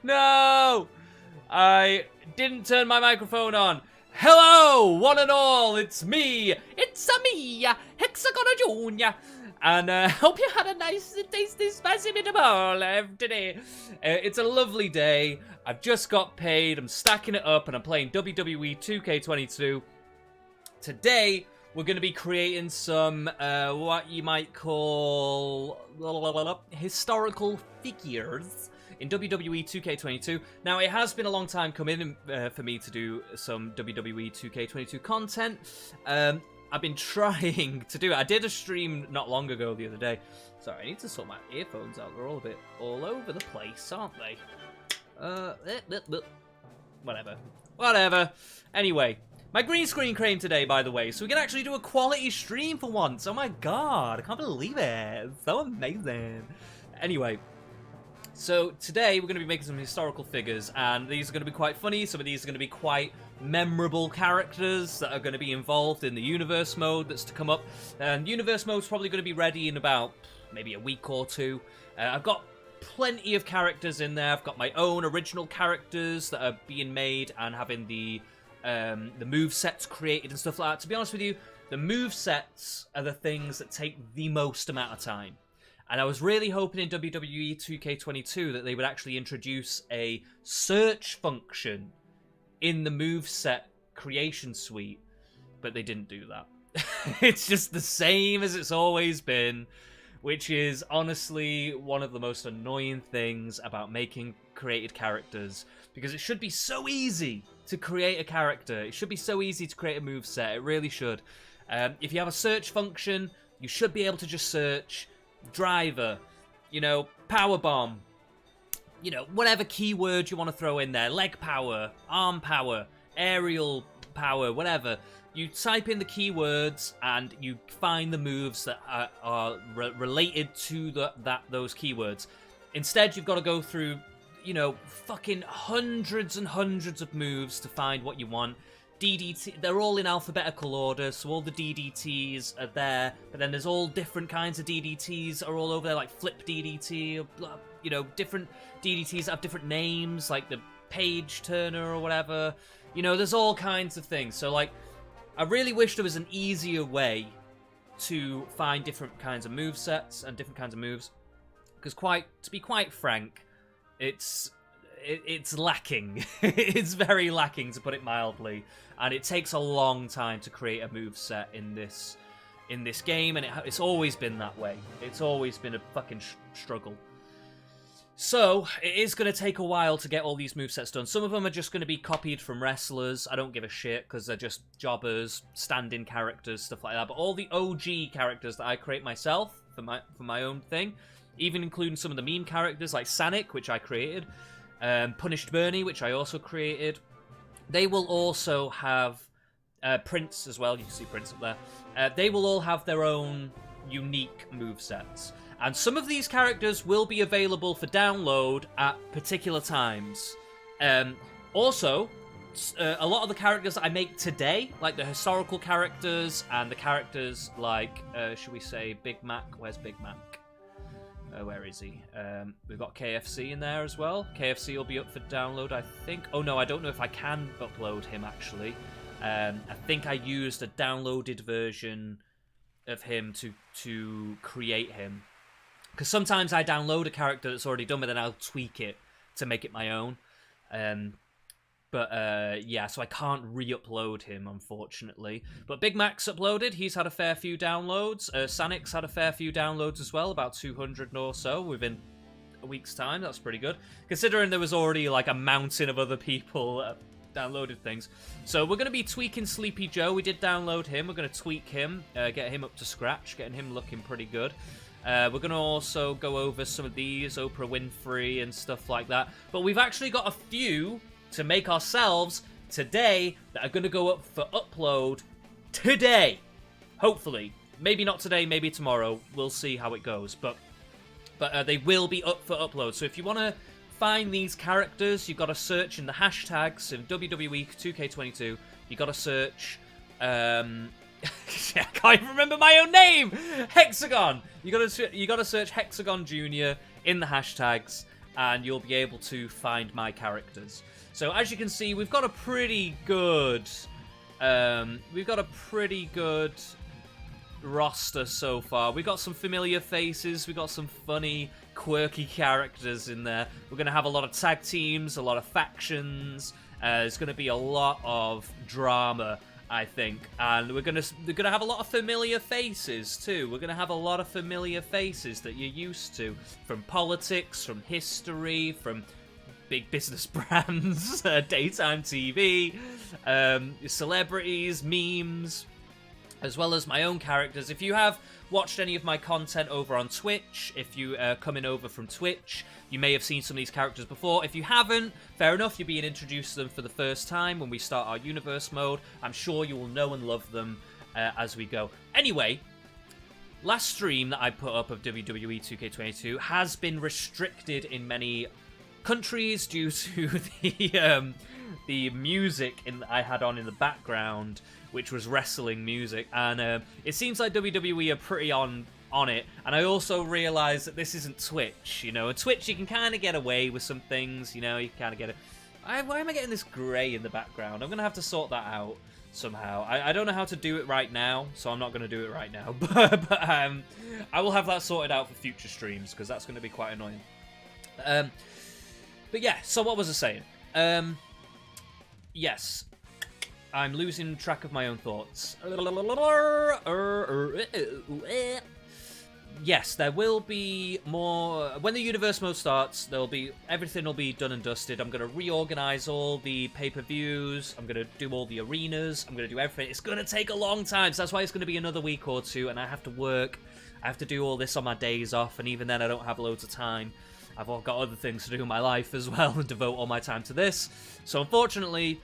No! I didn't turn my microphone on. Hello, one and all, it's me. It's me, Hexagon Jr. And hope you had a nice and tasty spicy meatball today. It's a lovely day. I've just got paid. I'm stacking it up and I'm playing WWE 2K22. Today, we're going to be creating some, what you might call historical figures in WWE 2K22. Now, it has been a long time coming for me to do some WWE 2K22 content. I've been trying to do it. I did a stream not long ago the other day. Sorry, I need to sort my earphones out. They're all a bit all over the place, aren't they? Whatever. Anyway, my green screen came today, by the way, so we can actually do a quality stream for once. Oh my god, I can't believe it. It's so amazing. Anyway, so today we're going to be making some historical figures, and these are going to be quite funny. Some of these are going to be quite memorable characters that are going to be involved in the universe mode that's to come up. And universe mode's probably going to be ready in about maybe a week or two. I've got plenty of characters in there. I've got my own original characters that are being made and having the move sets created and stuff like that. To be honest with you, the move sets are the things that take the most amount of time. And I was really hoping in WWE 2K22 that they would actually introduce a search function in the moveset creation suite, but they didn't do that. It's just the same as it's always been, which is honestly one of the most annoying things about making created characters, because it should be so easy to create a character. It should be so easy to create a moveset. It really should. If you have a search function, you should be able to just search driver, power bomb, whatever keyword you want to throw in there, leg power, arm power, aerial power, whatever. You type in the keywords and you find the moves that are related to those keywords. Instead, you've got to go through, fucking hundreds and hundreds of moves to find what you want. DDT, they're all in alphabetical order, so all the DDTs are there, but then there's all different kinds of DDTs are all over there, like Flip DDT, different DDTs that have different names, like the Page Turner or whatever. There's all kinds of things. So, I really wish there was an easier way to find different kinds of movesets and different kinds of moves, because to be quite frank, it's lacking. It's very lacking, to put it mildly, and it takes a long time to create a moveset in this game, and it's always been that way. It's always been a fucking struggle. So, it is going to take a while to get all these movesets done. Some of them are just going to be copied from wrestlers. I don't give a shit, because they're just jobbers, stand-in characters, stuff like that. But all the OG characters that I create myself for my own thing, even including some of the meme characters like Sanic, which I created, Punished Bernie, which I also created, they will also have Prince as well. You can see Prince up there. They will all have their own unique movesets. And some of these characters will be available for download at particular times. Also, a lot of the characters that I make today, like the historical characters and the characters like, should we say, Big Mac? Where's Big Mac? Where is he? We've got KFC in there as well. KFC will be up for download, I think. Oh no, I don't know if I can upload him, actually. I think I used a downloaded version of him to create him. Because sometimes I download a character that's already done, but then I'll tweak it to make it my own. Yeah, so I can't re-upload him, unfortunately. But Big Mac's uploaded. He's had a fair few downloads. Sanic's had a fair few downloads as well, about 200 or so within a week's time. That's pretty good, considering there was already like a mountain of other people downloaded things. So we're going to be tweaking Sleepy Joe. We did download him. We're going to tweak him, get him up to scratch, getting him looking pretty good. We're going to also go over some of these, Oprah Winfrey and stuff like that. But we've actually got a few to make ourselves today that are going to go up for upload today. Hopefully. Maybe not today, maybe tomorrow. We'll see how it goes. But they will be up for upload. So if you want to find these characters, you've got to search in the hashtags in WWE 2K22. You've got to search... I can't even remember my own name! Hexagon! You gotta search Hexagon Jr. in the hashtags, and you'll be able to find my characters. So as you can see, we've got a pretty good roster so far. We got some familiar faces, we got some funny, quirky characters in there. We're gonna have a lot of tag teams, a lot of factions. There's gonna be a lot of drama, I think, and we're gonna have a lot of familiar faces too. We're gonna have a lot of familiar faces that you're used to from politics, from history, from big business brands, daytime TV, celebrities, memes, as well as my own characters. If you have watched any of my content over on Twitch, if you are coming over from Twitch, you may have seen some of these characters before. If you haven't, fair enough, you're being introduced to them for the first time when we start our universe mode. I'm sure you will know and love them as we go. Anyway, last stream that I put up of WWE 2K22 has been restricted in many countries due to the music I had on in the background, which was wrestling music, and it seems like WWE are pretty on it. And I also realized that this isn't Twitch, you know. At Twitch you can kind of get away with some things, you know. You kind of get it. Why am I getting this grey in the background? I'm gonna have to sort that out somehow. I don't know how to do it right now, so I'm not gonna do it right now. but I will have that sorted out for future streams because that's gonna be quite annoying. But yeah, so what was I saying? Yes, I'm losing track of my own thoughts. Yes, there will be more when the universe mode starts. Everything will be done and dusted. I'm gonna reorganize all the pay-per-views. I'm gonna do all the arenas. I'm gonna do everything. It's gonna take a long time, so that's why it's gonna be another week or two, and I have to work. I have to do all this on my days off, and even then I don't have loads of time. I've all got other things to do in my life as well and devote all my time to this. So unfortunately,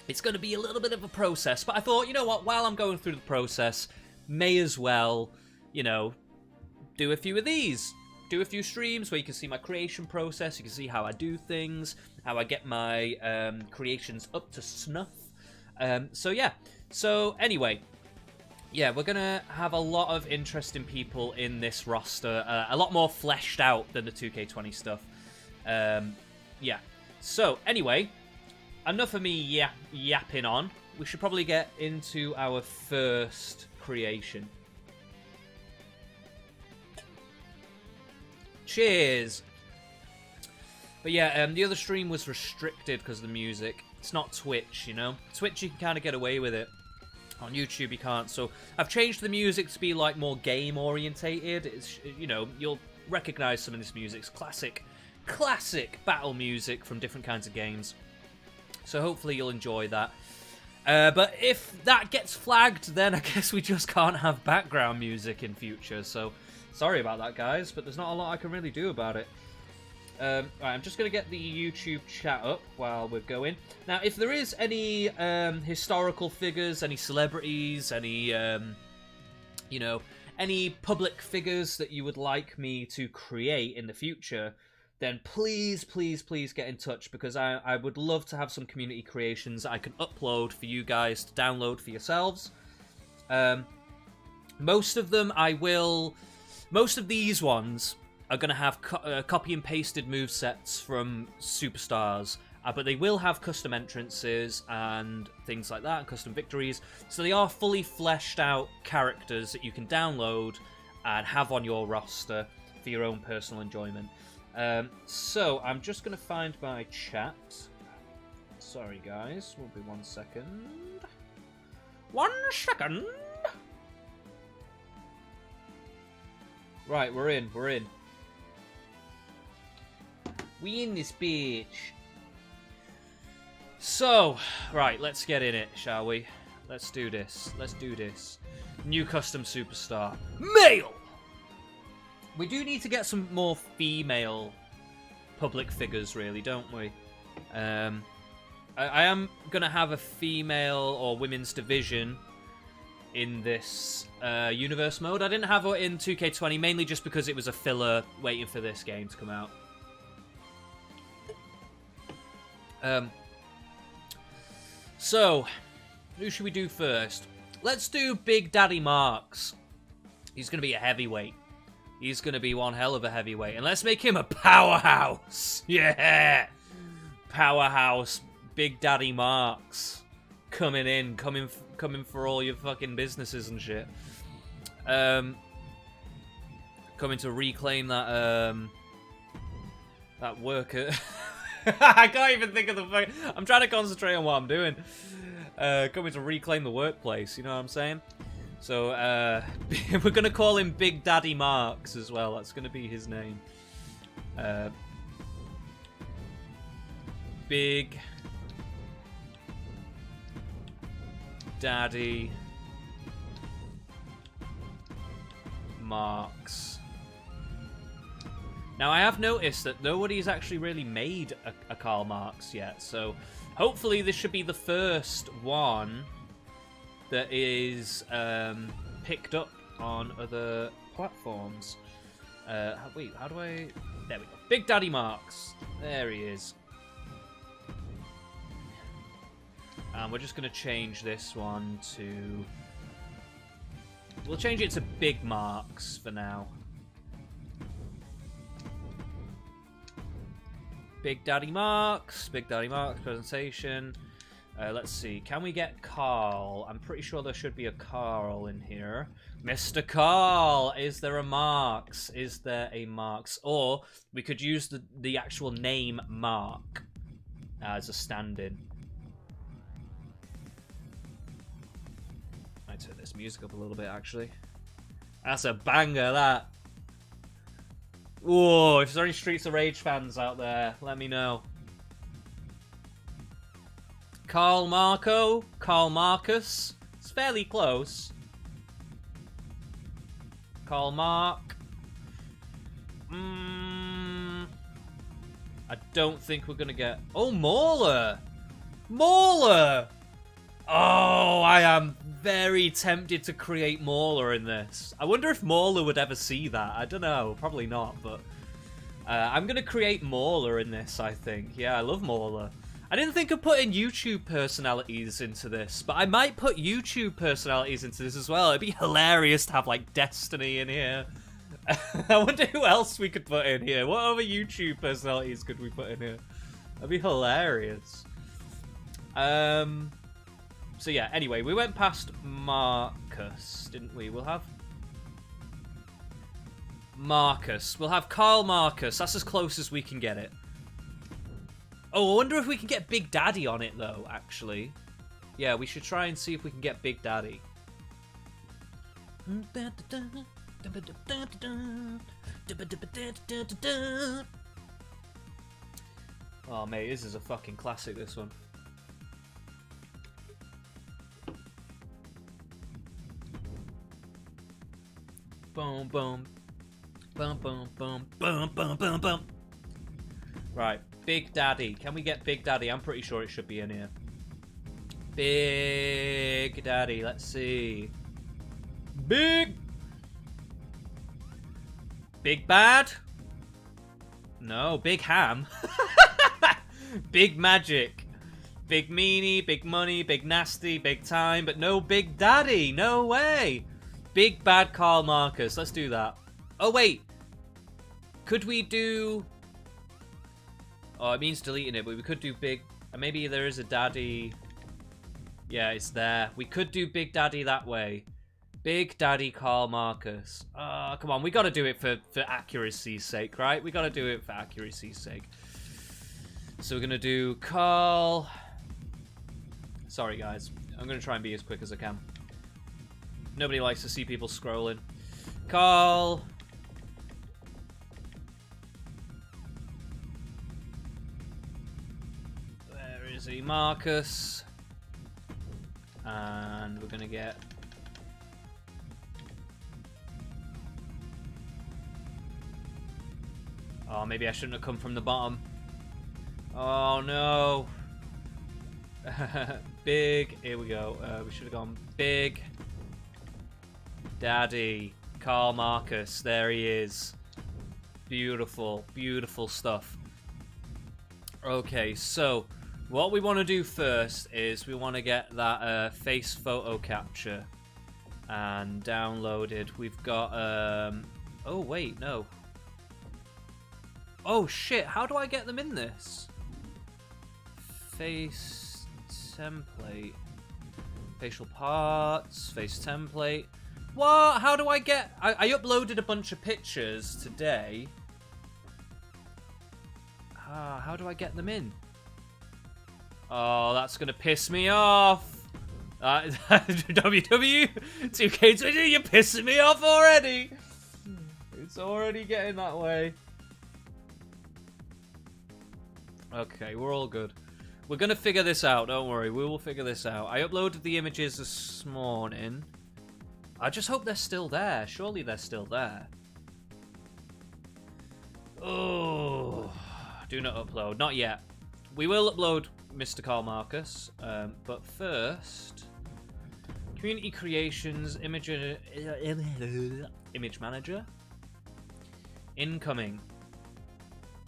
it's going to be a little bit of a process. But I thought, you know what, while I'm going through the process, may as well, you know, do a few of these. Do a few streams where you can see my creation process. You can see how I do things, how I get my creations up to snuff. So yeah. So anyway, yeah, we're going to have a lot of interesting people in this roster. A lot more fleshed out than the 2K20 stuff. Yeah. So, anyway, enough of me yapping on. We should probably get into our first creation. Cheers! But yeah, the other stream was restricted because of the music. It's not Twitch, you know? Twitch, you can kind of get away with it. On YouTube you can't, so I've changed the music to be like more game orientated. It's, you know, you'll recognize some of this music. It's classic battle music from different kinds of games. So hopefully you'll enjoy that. But if that gets flagged, then I guess we just can't have background music in future. So sorry about that, guys, but there's not a lot I can really do about it. Right, I'm just going to get the YouTube chat up while we're going. Now, if there is any historical figures, any celebrities, any, you know, any public figures that you would like me to create in the future, then please, please, please get in touch, because I would love to have some community creations I can upload for you guys to download for yourselves. Most of them most of these ones are going to have copy and pasted movesets from superstars, but they will have custom entrances and things like that, and custom victories. So they are fully fleshed out characters that you can download and have on your roster for your own personal enjoyment. So I'm just going to find my chat. Sorry guys, will be 1 second. 1 second! Right, we're in. We in this bitch. So, right, let's get in it, shall we? Let's do this. New custom superstar. Male! We do need to get some more female public figures, really, don't we? I am going to have a female or women's division in this universe mode. I didn't have it in 2K20, mainly just because it was a filler waiting for this game to come out. So, who should we do first? Let's do Big Daddy Marks. He's going to be a heavyweight. He's going to be one hell of a heavyweight. And let's make him a powerhouse. Yeah. Powerhouse. Big Daddy Marks. Coming for all your fucking businesses and shit. Coming to reclaim that, that worker. I can't even think of the fucking... I'm trying to concentrate on what I'm doing. Coming to reclaim the workplace, you know what I'm saying? So, we're going to call him Big Daddy Marks as well. That's going to be his name. Big Daddy Marks. Now, I have noticed that nobody's actually really made a Karl Marx yet, so hopefully this should be the first one that is picked up on other platforms. Wait, how do I... There we go. Big Daddy Marks. There he is. And we're just going to change this one to... We'll change it to Big Marks for now. Big Daddy Marks presentation. Let's see, can we get Carl? I'm pretty sure there should be a Carl in here. Mr. Carl, is there a Marks? Is there a Marks? Or we could use the actual name Mark as a stand-in. I turn this music up a little bit, actually. That's a banger, that. Whoa, if there's any Streets of Rage fans out there, let me know. Carl Marco, Carl Marcus. It's fairly close. Carl Mark. I don't think we're gonna get... Oh, Mauler! Mauler! Oh, I am very tempted to create Mauler in this. I wonder if Mauler would ever see that. I don't know. Probably not, but... I'm gonna create Mauler in this, I think. Yeah, I love Mauler. I didn't think of putting YouTube personalities into this, but I might put YouTube personalities into this as well. It'd be hilarious to have, like, Destiny in here. I wonder who else we could put in here. What other YouTube personalities could we put in here? That'd be hilarious. So yeah, anyway, we went past Marcus, didn't we? We'll have... Marcus. We'll have Karl Marcus. That's as close as we can get it. Oh, I wonder if we can get Big Daddy on it, though, actually. Yeah, we should try and see if we can get Big Daddy. Oh, mate, this is a fucking classic, this one. Boom, boom. Boom, boom, boom. Boom, boom, boom, boom. Right. Big Daddy. Can we get Big Daddy? I'm pretty sure it should be in here. Big Daddy. Let's see. Big Bad? No, Big Ham. Big Magic. Big Meanie, Big Money, Big Nasty, Big Time, but no Big Daddy. No way. Big Bad Karl Marcus. Let's do that. Oh, wait. Could we do... Oh, it means deleting it, but we could do Big... Maybe there is a Daddy... Yeah, it's there. We could do Big Daddy that way. Big Daddy Karl Marcus. Come on. We got to do it for accuracy's sake, right? We got to do it for accuracy's sake. So we're going to do Carl... Sorry, guys. I'm going to try and be as quick as I can. Nobody likes to see people scrolling. Carl... Marcus, and we're gonna get oh, maybe I shouldn't have come from the bottom. Oh no. Big, here we go. We should have gone Big Daddy Karl Marcus. There he is. Beautiful, beautiful stuff. Okay, so what we want to do first is we want to get that face photo capture and downloaded. We've got Oh, wait, no. Oh, shit, how do I get them in this? Face template. Facial parts, face template. What? How do I get... I uploaded a bunch of pictures today. How do I get them in? Oh, that's gonna piss me off. WW 2K20, you're pissing me off already. It's already getting that way. Okay, we're all good. We're gonna figure this out, don't worry. We will figure this out. I uploaded the images this morning. I just hope they're still there. Surely they're still there. Oh, do not upload. Not yet. We will upload Mr. Carl Marcus. But first, community creations, image manager. Incoming.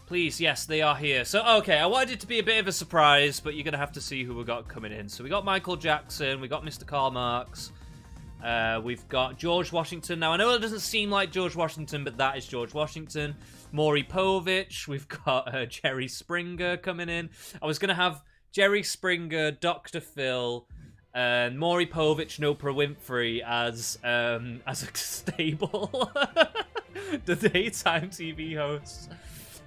Please, yes, they are here. So, okay, I wanted it to be a bit of a surprise, but you're going to have to see who we got coming in. So we got Michael Jackson, we got Mr. Karl Marx, we've got George Washington. Now, I know it doesn't seem like George Washington, but that is George Washington. Maury Povich, we've got Jerry Springer coming in. I was going to have Jerry Springer, Dr. Phil, and Maury Povich and Oprah Winfrey as a stable. The daytime TV hosts.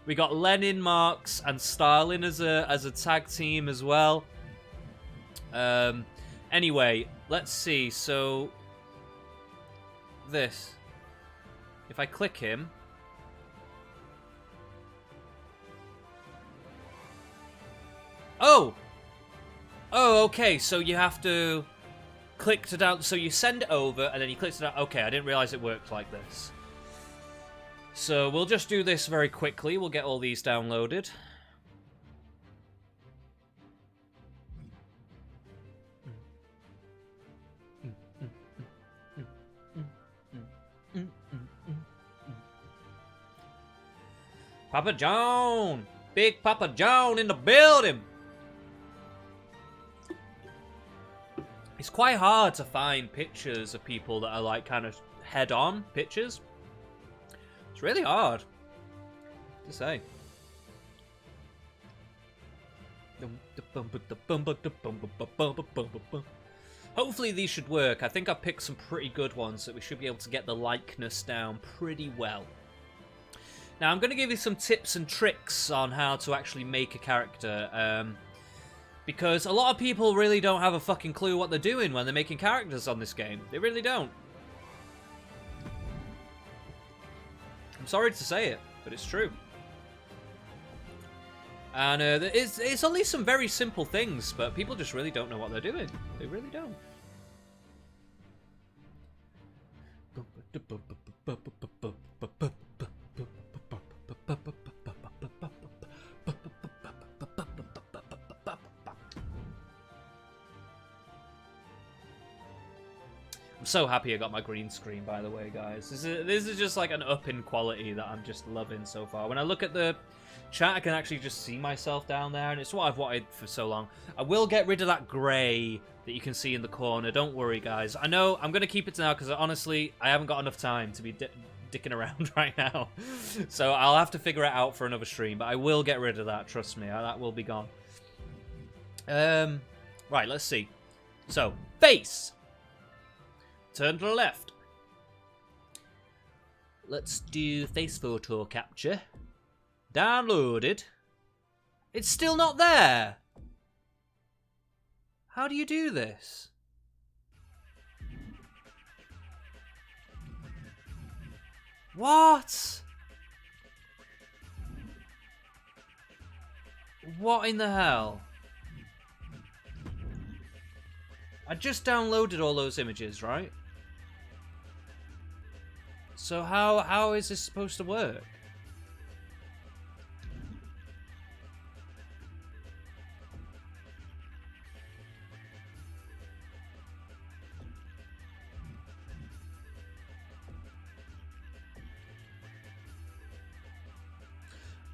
We got Lenin, Marx, and Stalin as a tag team as well. Anyway, let's see. So this, if I click him, oh, okay. So you have to click to down. So you send it over, and then you click to down. Okay, I didn't realize it worked like this. So we'll just do this very quickly. We'll get all these downloaded. Papa John! Big Papa John in the building! It's quite hard to find pictures of people that are like kind of head-on pictures. It's really hard to say. Hopefully these should work. I think I've picked some pretty good ones that we should be able to get the likeness down pretty well. Now I'm going to give you some tips and tricks on how to actually make a character. Because a lot of people really don't have a fucking clue what they're doing when they're making characters on this game. They really don't. I'm sorry to say it, but it's true. And it's only some very simple things, but people just really don't know what they're doing. They really don't. I'm so happy I got my green screen, by the way, guys. This is just like an up in quality that I'm just loving so far. When I look at the chat, I can actually just see myself down there, and it's what I've wanted for so long. I will get rid of that grey that you can see in the corner. Don't worry, guys. I know I'm going to keep it now because, honestly, I haven't got enough time to be dicking around right now. So I'll have to figure it out for another stream, but I will get rid of that. Trust me, that will be gone. Right, let's see. So, face. Turn to the left. Let's do face photo capture. Downloaded. It's still not there. How do you do this? What? What in the hell? I just downloaded all those images, right? So how is this supposed to work?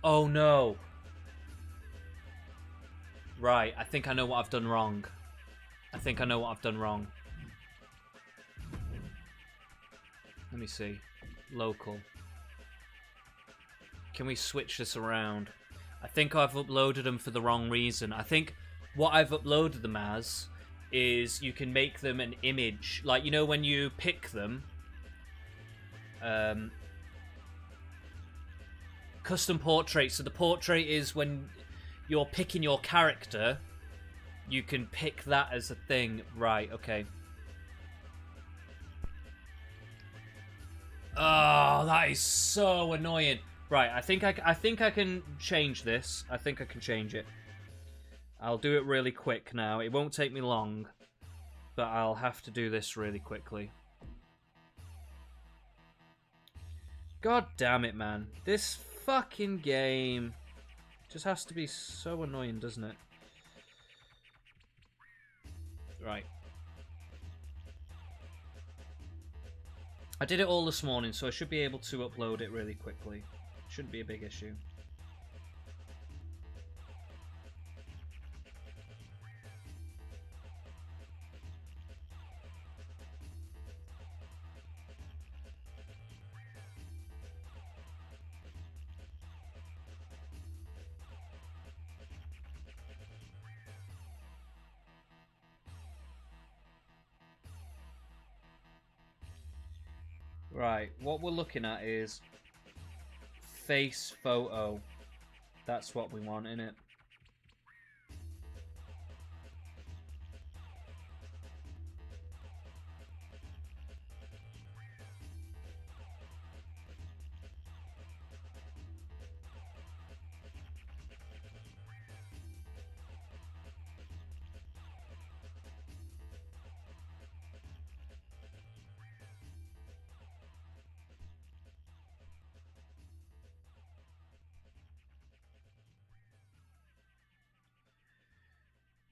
Oh no. Right, I think I know what I've done wrong. Let me see. Local. Can we switch this around? I think I've uploaded them for the wrong reason. I think what I've uploaded them as is you can make them an image. Like, you know, when you pick them, custom portrait. So the portrait is when you're picking your character, you can pick that as a thing. Right, okay. Oh, that is so annoying. Right, I think I can change this. I think I can change it. I'll do it really quick now. It won't take me long, but I'll have to do this really quickly. God damn it, man. This fucking game just has to be so annoying, doesn't it? Right. I did it all this morning, so I should be able to upload it really quickly. Shouldn't be a big issue. Right, what we're looking at is face photo. That's what we want, innit?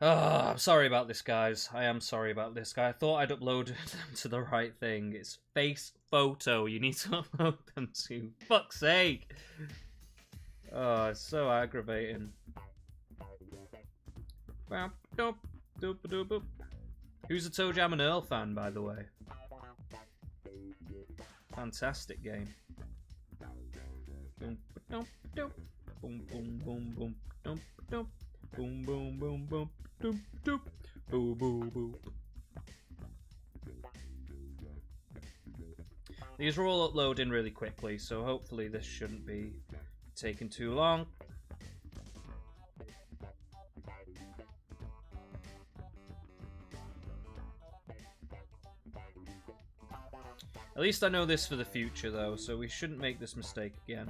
Oh, I'm sorry about this, guys. I am sorry about this, guy. I thought I'd uploaded them to the right thing. It's face photo. You need to upload them to. Fuck's sake. Oh, it's so aggravating. Who's a Toe Jam and Earl fan, by the way? Fantastic game. Boom, boom, boom, boom, boom, boom, boom, boom, boom, boom, boom, boom. Doop, doop, boo, boo, boo. These are all uploading really quickly, so hopefully this shouldn't be taking too long. At least I know this for the future, though, so we shouldn't make this mistake again.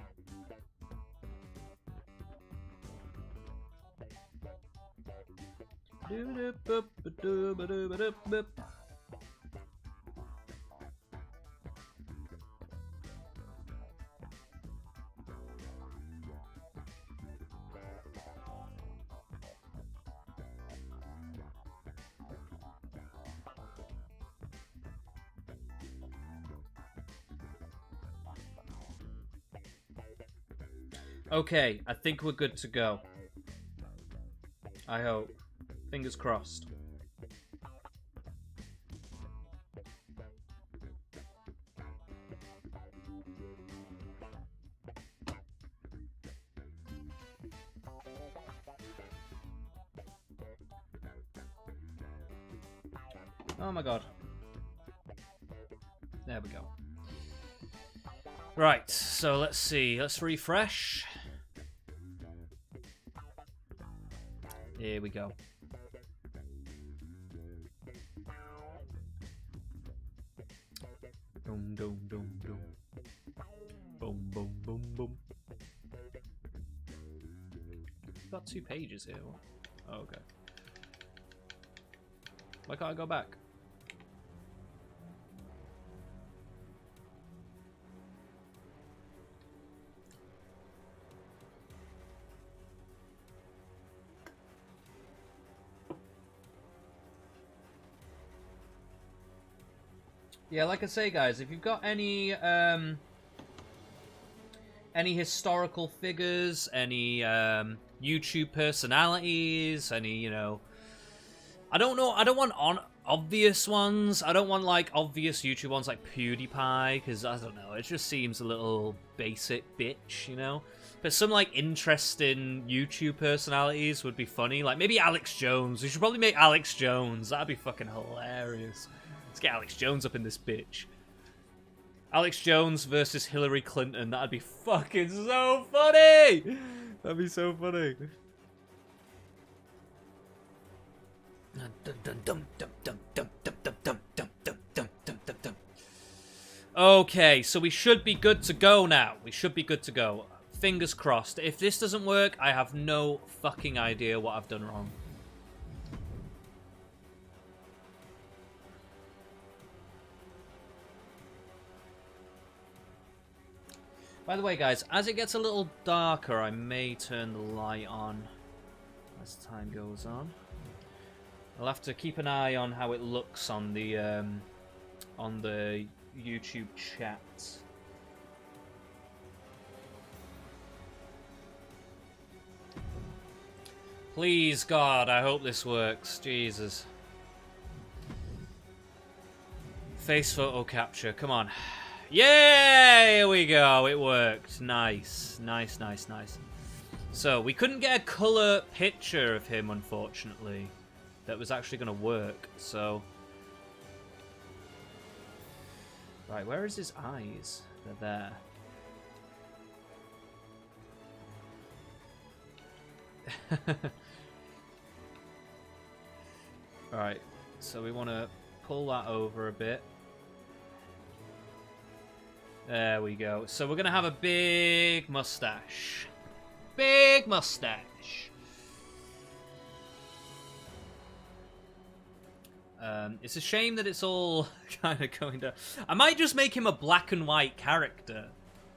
Okay, I think we're good to go. I hope. Fingers crossed. Oh my god. There we go. Right, so let's see. Let's refresh. Here we go. Boom, boom, boom, boom. Boom, boom, boom, boom. Got 2 pages here. Oh, okay. Why can't I go back? Yeah, like I say, guys, if you've got any historical figures, any YouTube personalities, any, you know, I don't know, I don't want obvious ones. I don't want like obvious YouTube ones like PewDiePie, because I don't know, it just seems a little basic bitch, you know. But some, like, interesting YouTube personalities would be funny. Like, maybe Alex Jones. We should probably make Alex Jones. That'd be fucking hilarious. Let's get Alex Jones up in this bitch. Alex Jones versus Hillary Clinton. That'd be fucking so funny! That'd be so funny. Okay, so we should be good to go now. We should be good to go. Fingers crossed. If this doesn't work, I have no fucking idea what I've done wrong. By the way, guys, as it gets a little darker, I may turn the light on as time goes on. I'll have to keep an eye on how it looks on the YouTube chat. Please, God, I hope this works. Jesus. Face photo capture, come on. Yay! Here we go, it worked. Nice, nice, nice, nice. So, we couldn't get a colour picture of him, unfortunately, that was actually going to work, so... Right, where is his eyes? They're there. Alright, so we want to pull that over a bit. There we go. So we're going to have a big mustache. Big mustache. It's a shame that it's all kind of going down. I might just make him a black and white character.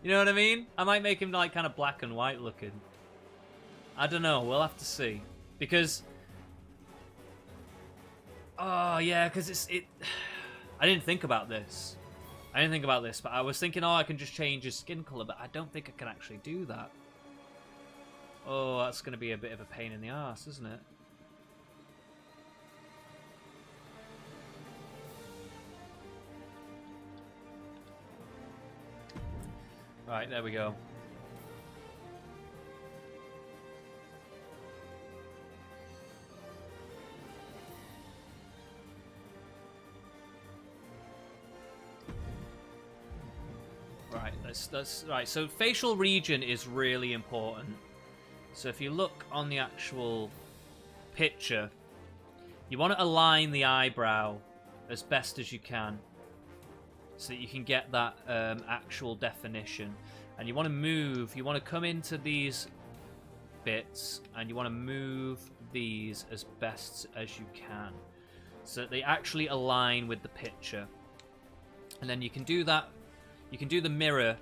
You know what I mean? I might make him like kind of black and white looking. I don't know. We'll have to see. Because... Oh, yeah, because it... I didn't think about this. But I was thinking, oh, I can just change his skin color, but I don't think I can actually do that. Oh, that's going to be a bit of a pain in the arse, isn't it? Right, there we go. Right, so facial region is really important. So if you look on the actual picture, you want to align the eyebrow as best as you can so that you can get that actual definition. And you want to come into these bits and you want to move these as best as you can so that they actually align with the picture. And then you can do that. You can do the mirror,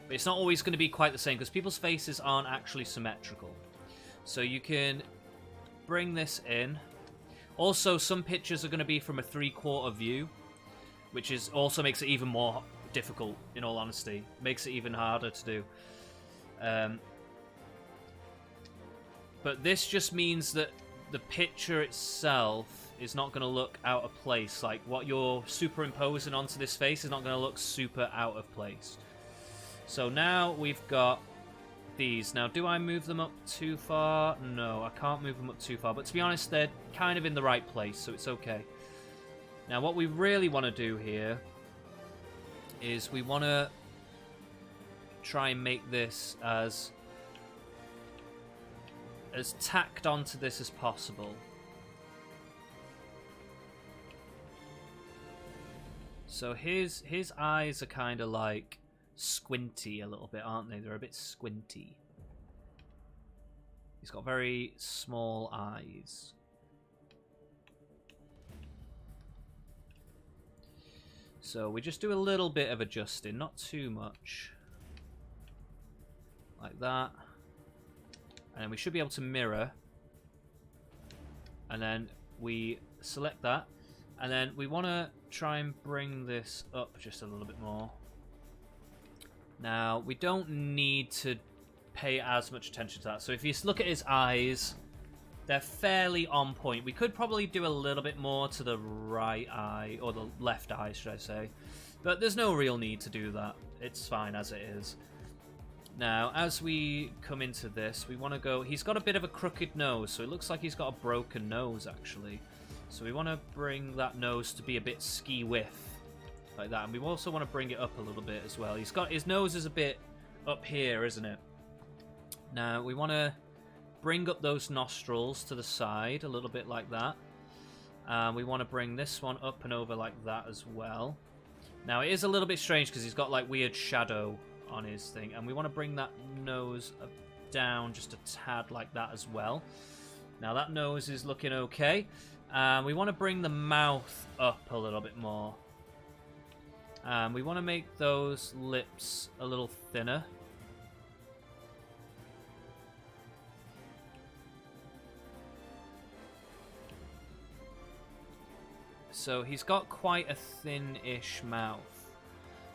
but it's not always going to be quite the same because people's faces aren't actually symmetrical. So you can bring this in. Also, some pictures are going to be from a 3/4 view, which is also makes it even more difficult, in all honesty. Makes it even harder to do. But this just means that the picture itself is not going to look out of place. Like, what you're superimposing onto this face is not going to look super out of place. So now we've got these. Now, do I move them up too far? No, I can't move them up too far. But to be honest, they're kind of in the right place, so it's okay. Now, what we really want to do here is we want to try and make this as tacked onto this as possible. So his eyes are kind of like squinty a little bit, aren't they? They're a bit squinty. He's got very small eyes. So we just do a little bit of adjusting, not too much. Like that. And then we should be able to mirror. And then we select that. And then we want to try and bring this up just a little bit more. Now, we don't need to pay as much attention to that. So if you look at his eyes, they're fairly on point. We could probably do a little bit more to the right eye, or the left eye, should I say. But there's no real need to do that. It's fine as it is. Now, as we come into this, we want to go... He's got a bit of a crooked nose, so it looks like he's got a broken nose, actually. So we want to bring that nose to be a bit ski-whiff, like that. And we also want to bring it up a little bit as well. He's got... His nose is a bit up here, isn't it? Now, we want to bring up those nostrils to the side, a little bit like that. We want to bring this one up and over like that as well. Now, it is a little bit strange because he's got, like, weird shadow on his thing. And we want to bring that nose down just a tad like that as well. Now, that nose is looking okay. We want to bring the mouth up a little bit more. We want to make those lips a little thinner. So he's got quite a thin-ish mouth.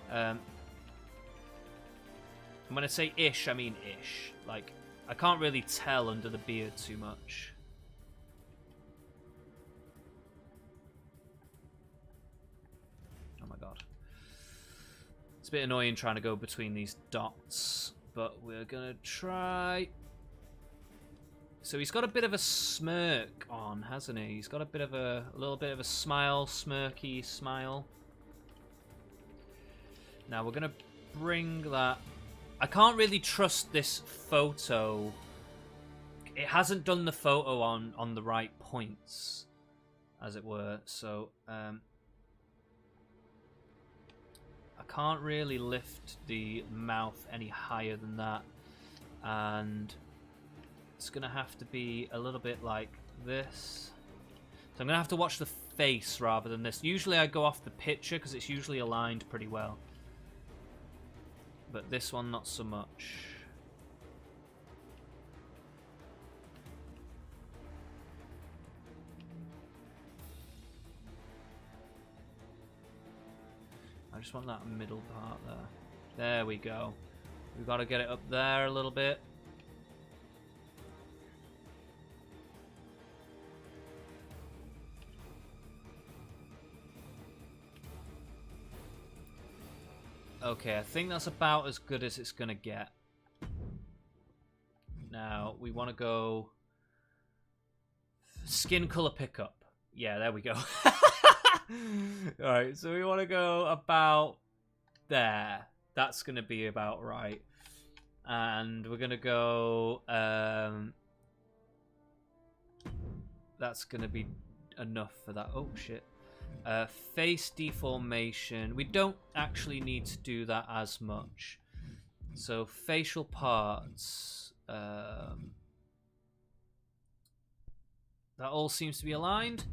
And when I say ish, I mean ish. Like, I can't really tell under the beard too much. Oh my god. It's a bit annoying trying to go between these dots, but we're gonna try. So he's got a bit of a smirk on, hasn't he? He's got a little bit of a smile, smirky smile. Now we're gonna bring that. I can't really trust this photo. It hasn't done the photo on the right points, as it were. So I can't really lift the mouth any higher than that, and it's going to have to be a little bit like this. So I'm going to have to watch the face rather than this. Usually I go off the picture because it's usually aligned pretty well. But this one, not so much. I just want that middle part there. There we go. We've got to get it up there a little bit. Okay, I think that's about as good as it's going to get. Now, we want to go... Skin color pickup. Yeah, there we go. Alright, so we want to go about there. That's going to be about right. And we're going to go... that's going to be enough for that. Oh, shit. Face deformation. We don't actually need to do that as much. So facial parts. That all seems to be aligned.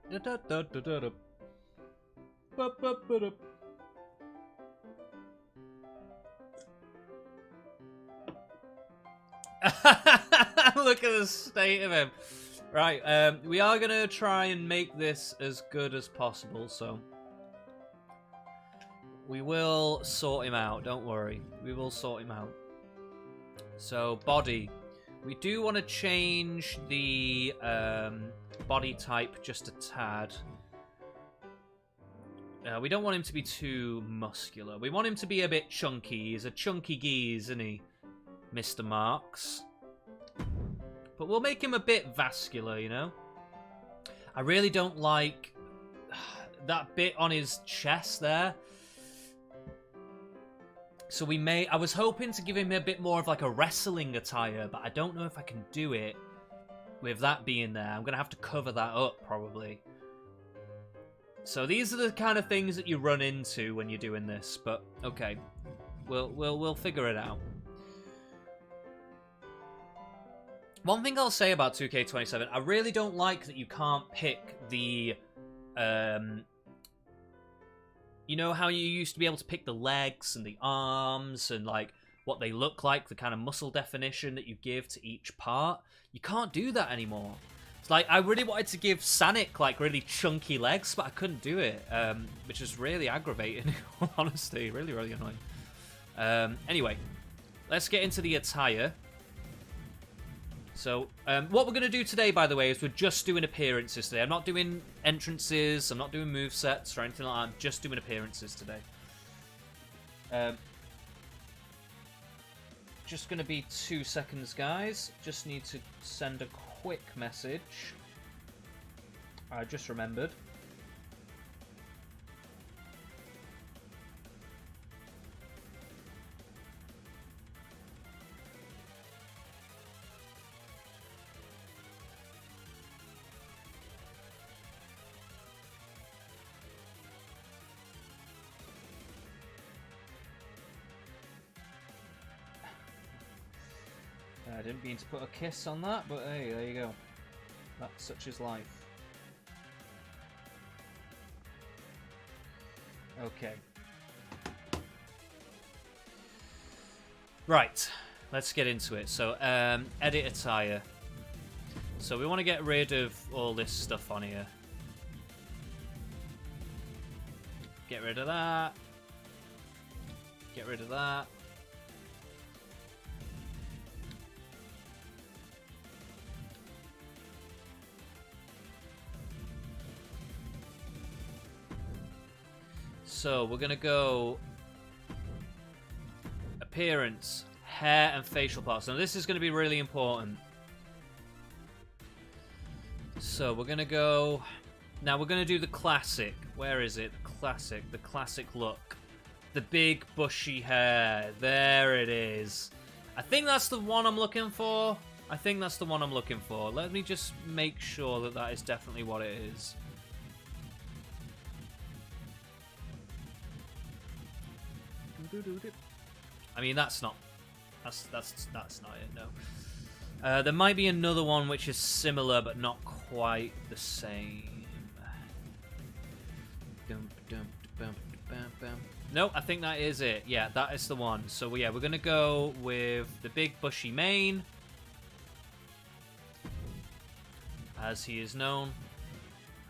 Look at the state of him. Right, we are going to try and make this as good as possible, so we will sort him out, don't worry. We will sort him out. So, body. We do want to change the body type just a tad. We don't want him to be too muscular. We want him to be a bit chunky. He's a chunky geese, isn't he? Mr. Marks. But we'll make him a bit vascular, you know? I really don't like that bit on his chest there. So we may... I was hoping to give him a bit more of like a wrestling attire, but I don't know if I can do it with that being there. I'm going to have to cover that up, probably. So these are the kind of things that you run into when you're doing this, but okay. We'll figure it out. One thing I'll say about 2K27, I really don't like that you can't pick the, you know how you used to be able to pick the legs and the arms and, like, what they look like, the kind of muscle definition that you give to each part? You can't do that anymore. It's like, I really wanted to give Sanic, like, really chunky legs, but I couldn't do it, which is really aggravating, honestly, really, really annoying. Anyway, let's get into the attire. So, what we're going to do today, by the way, is we're just doing appearances today. I'm not doing entrances, I'm not doing movesets or anything like that. I'm just doing appearances today. Just going to be 2 seconds, guys. Just need to send a quick message. I just remembered. I didn't mean to put a kiss on that, but hey, there you go. That's such is life. Okay. Right, let's get into it. So, edit attire. So we want to get rid of all this stuff on here. Get rid of that. Get rid of that. So we're gonna go appearance, hair, and facial parts. Now this is gonna be really important. So we're gonna go. Now we're gonna do the classic. Where is it? The classic look. The big bushy hair. There it is. I think that's the one I'm looking for. Let me just make sure that that is definitely what it is. I mean, that's not it. No. There might be another one which is similar but not quite the same. No, I think that is it. Yeah, that is the one. So yeah, we're gonna go with the big bushy mane, as he is known.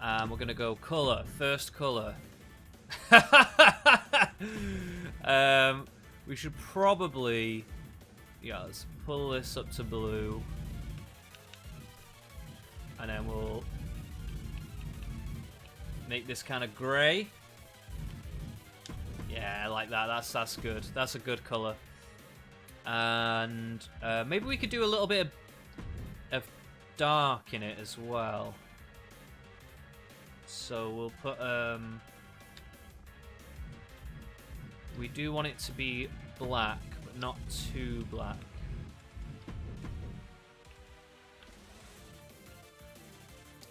We're gonna go color. First color. We should probably, yeah, let's pull this up to blue, and then we'll make this kind of grey. Yeah, I like that. That's good. That's a good color. And maybe we could do a little bit of dark in it as well. So we'll put we do want it to be black, but not too black.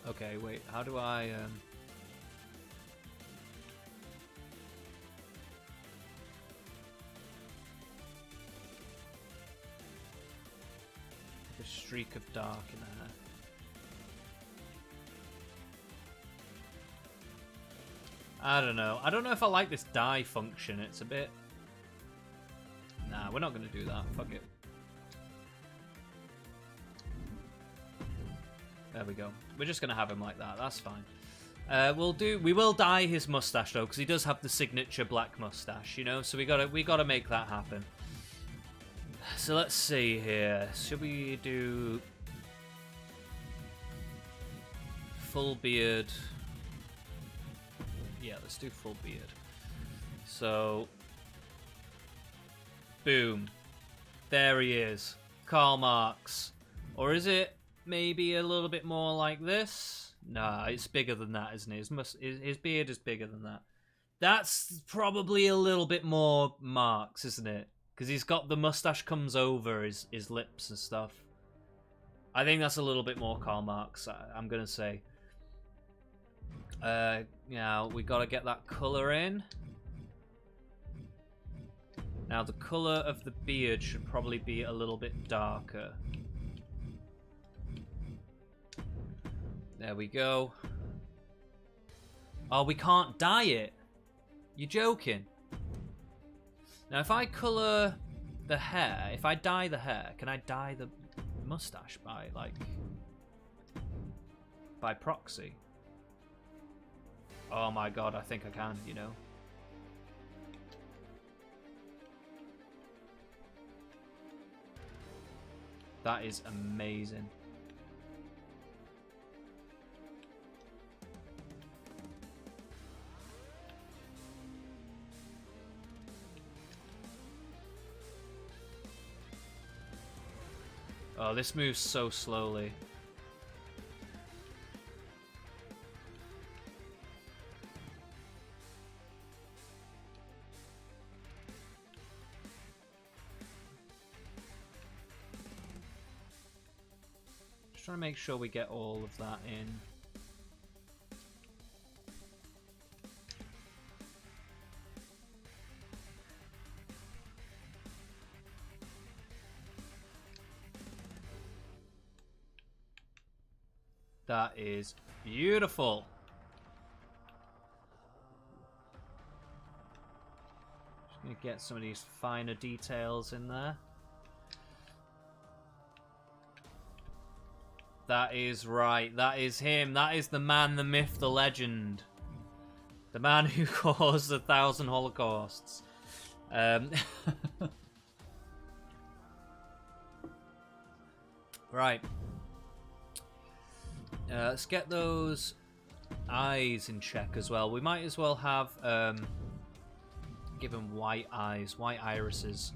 Okay, wait, how do I a streak of dark in there. I don't know. I don't know if I like this dye function. It's a bit... Nah, we're not going to do that. Fuck it. There we go. We're just going to have him like that. That's fine. We will dye his mustache though, because he does have the signature black mustache, you know. So we gotta make that happen. So let's see here. Should we do full beard? Yeah, let's do full beard. So, boom. There he is. Karl Marx. Or is it maybe a little bit more like this? Nah, it's bigger than that, isn't it? His beard is bigger than that. That's probably a little bit more Marx, isn't it? Because he's got the mustache comes over his lips and stuff. I think that's a little bit more Karl Marx, I'm going to say. Now we got to get that color in. Now the color of the beard should probably be a little bit darker. There we go. Oh, we can't dye it. You're joking. Now if I color the hair, if I dye the hair, can I dye the mustache by proxy? Oh my god, I think I can, you know. That is amazing. Oh, this moves so slowly. Just trying to make sure we get all of that in. That is beautiful. Just gonna get some of these finer details in there. That is right. That is him. That is the man, the myth, the legend. The man who caused 1,000 holocausts. Right. Let's get those eyes in check as well. We might as well have give him white eyes, white irises.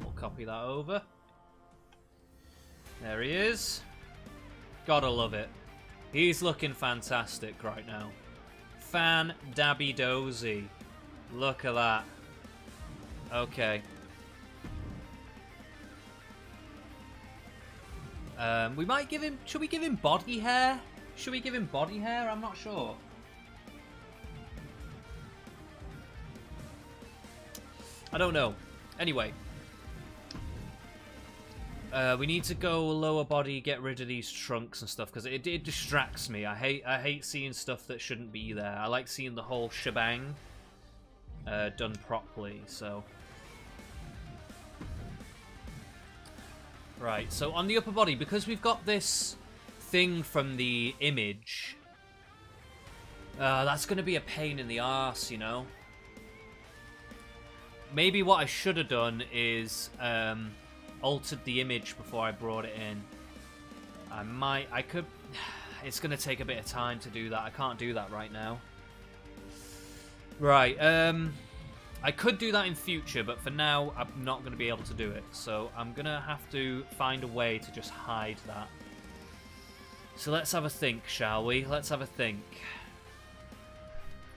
We'll copy that over. There he is. Gotta love it. He's looking fantastic right now. Fan-dabby-dozy. Look at that. Okay. We might give him... Should we give him body hair? Should we give him body hair? I'm not sure. I don't know. Anyway. We need to go lower body, get rid of these trunks and stuff, because it distracts me. I hate seeing stuff that shouldn't be there. I like seeing the whole shebang done properly, so... Right, so on the upper body, because we've got this thing from the image, that's going to be a pain in the arse, you know? Maybe what I should have done is altered the image before I brought it in. I could... It's going to take a bit of time to do that. I can't do that right now. Right, I could do that in future, but for now, I'm not going to be able to do it. So I'm going to have to find a way to just hide that. So let's have a think, shall we? Let's have a think.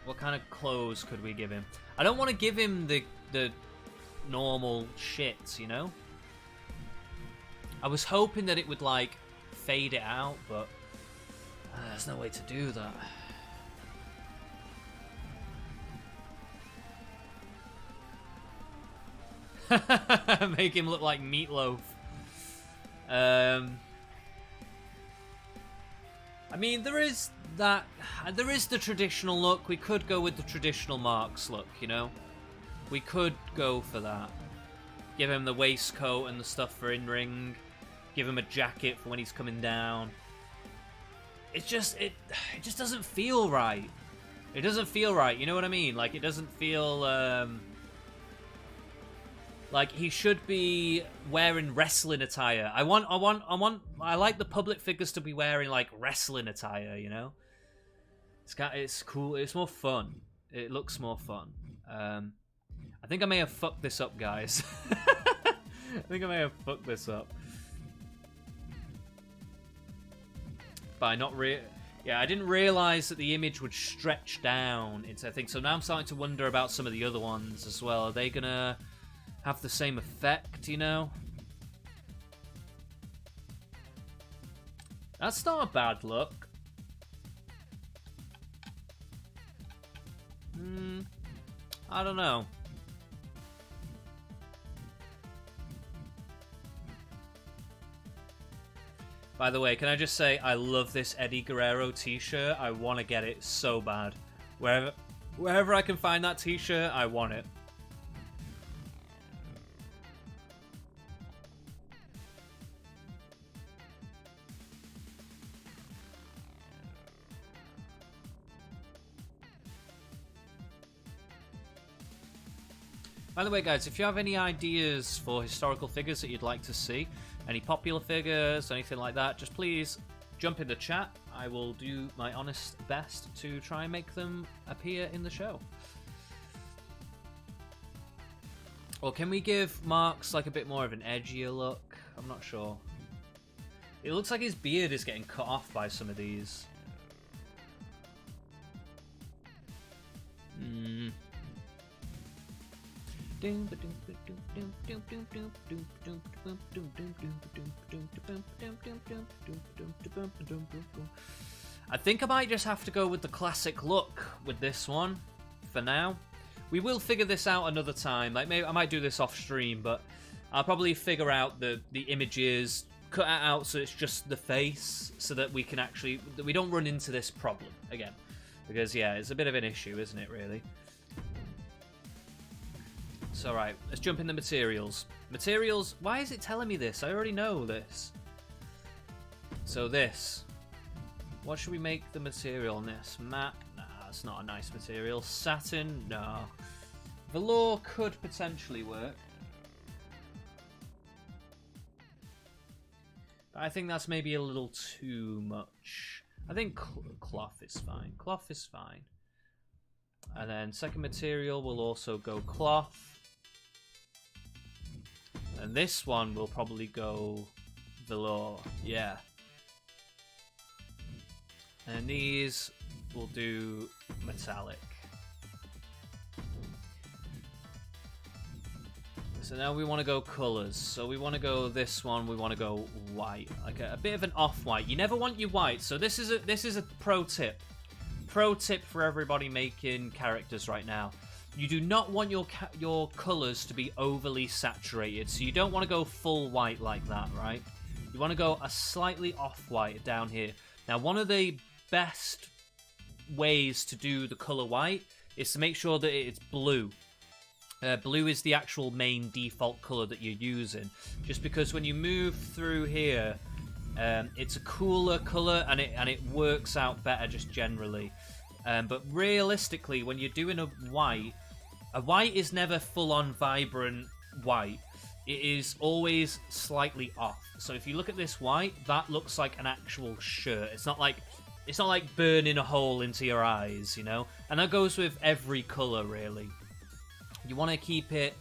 What kind of clothes could we give him? I don't want to give him the normal shit, you know? I was hoping that it would, like, fade it out, but there's no way to do that. Make him look like Meatloaf. I mean, there is that. There is the traditional look. We could go with the traditional Marks look, you know? We could go for that. Give him the waistcoat and the stuff for in-ring. Give him a jacket for when he's coming down. It just doesn't feel right. It doesn't feel right, you know what I mean? Like, it doesn't feel, like, he should be wearing wrestling attire. I like the public figures to be wearing, like, wrestling attire, you know? It's cool. It's more fun. It looks more fun. I think I may have fucked this up, guys. I think I may have fucked this up. By not yeah, I didn't realize that the image would stretch down into things. So now I'm starting to wonder about some of the other ones as well. Are they gonna have the same effect, you know? That's not a bad look. I don't know. By the way, can I just say I love this Eddie Guerrero t-shirt. I want to get it so bad. Wherever I can find that t-shirt, I want it. By the way, guys, if you have any ideas for historical figures that you'd like to see, any popular figures, anything like that, just please jump in the chat. I will do my honest best to try and make them appear in the show. Or can we give Marks like a bit more of an edgier look? I'm not sure. It looks like his beard is getting cut off by some of these. I think I might just have to go with the classic look with this one for now. We will figure this out another time. Like, maybe I might do this off stream, but I'll probably figure out the images, cut it out so it's just the face, so that we can actually, that we don't run into this problem again. Because yeah, it's a bit of an issue, isn't it, really? So right, let's jump in the materials. Materials, why is it telling me this? I already know this. So this. What should we make the material on this? Matte? Nah, that's not a nice material. Satin? No. Velour could potentially work. But I think that's maybe a little too much. I think cloth is fine. Cloth is fine. And then second material will also go cloth. And this one will probably go velour. Yeah. And these will do metallic. So now we want to go colours. So we want to go this one. We want to go white, like a bit of an off-white. You never want your white. So this is a pro tip. Pro tip for everybody making characters right now. You do not want your colours to be overly saturated. So you don't want to go full white like that, right? You want to go a slightly off-white down here. Now, one of the best ways to do the colour white is to make sure that it's blue. Blue is the actual main default colour that you're using. Just because when you move through here, it's a cooler colour and it works out better just generally. But realistically, when you're doing a white is never full-on vibrant white. It is always slightly off. So if you look at this white, that looks like an actual shirt. It's not like burning a hole into your eyes, you know? And that goes with every colour, really. You want to keep it,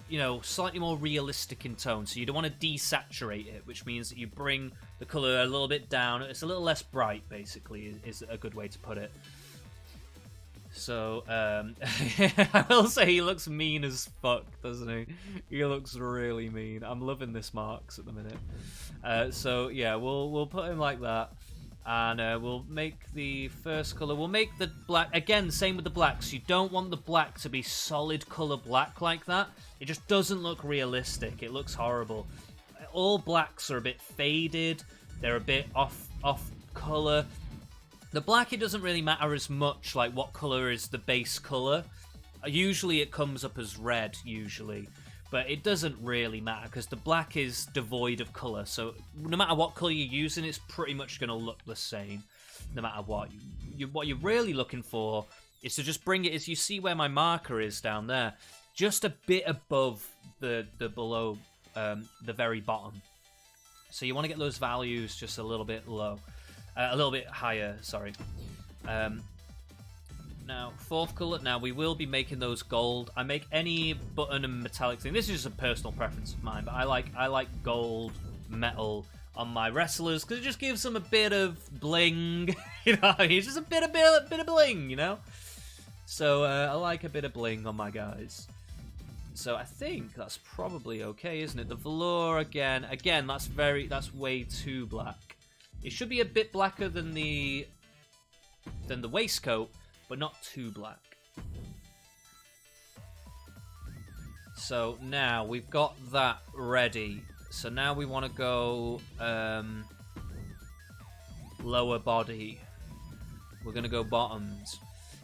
you know, slightly more realistic in tone. So you don't want to desaturate it, which means that you bring the colour a little bit down. It's a little less bright, basically, is a good way to put it. So, I will say he looks mean as fuck, doesn't he? He looks really mean. I'm loving this Marks at the minute. So, yeah, we'll put him like that. And we'll make the first colour. We'll make the black. Again, same with the blacks. You don't want the black to be solid colour black like that. It just doesn't look realistic. It looks horrible. All blacks are a bit faded. They're a bit off colour. The black, it doesn't really matter as much, like what colour is the base colour. Usually it comes up as red, usually. But it doesn't really matter, because the black is devoid of colour. So no matter what colour you're using, it's pretty much going to look the same, no matter what. What you're really looking for is to just bring it, as you see where my marker is down there, just a bit above the below, the very bottom. So you want to get those values just a little bit low. A little bit higher, sorry. Now, fourth colour. Now, we will be making those gold. I make any button and metallic thing. This is just a personal preference of mine, but I like gold metal on my wrestlers because it just gives them a bit of bling. You know, it's just a bit of bling. You know. So I like a bit of bling on my guys. So I think that's probably okay, isn't it? The velour again. That's way too black. It should be a bit blacker than the waistcoat, but not too black. So now we've got that ready. So now we want to go lower body. We're going to go bottoms.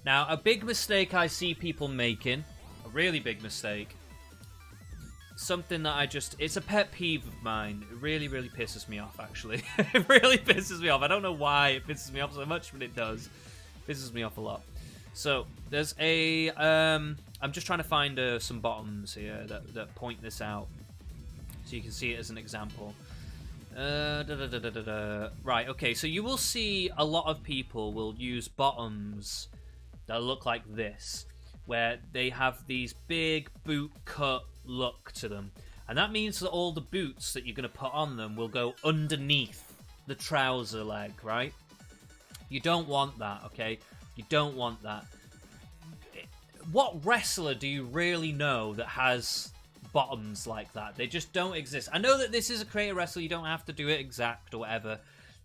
Now, a big mistake I see people making, a really big mistake, something that it's a pet peeve of mine. It really, really pisses me off, actually. It really pisses me off. I don't know why it pisses me off so much, but it does. It pisses me off a lot. So there's a I'm just trying to find some bottoms here that point this out, so you can see it as an example. Right, okay, so you will see a lot of people will use bottoms that look like this, where they have these big boot cut look to them, and that means that all the boots that you're going to put on them will go underneath the trouser leg, right? You don't want that, okay? You don't want that. What wrestler do you really know that has bottoms like that? They just don't exist. I know that this is a creator wrestler, you don't have to do it exact or whatever,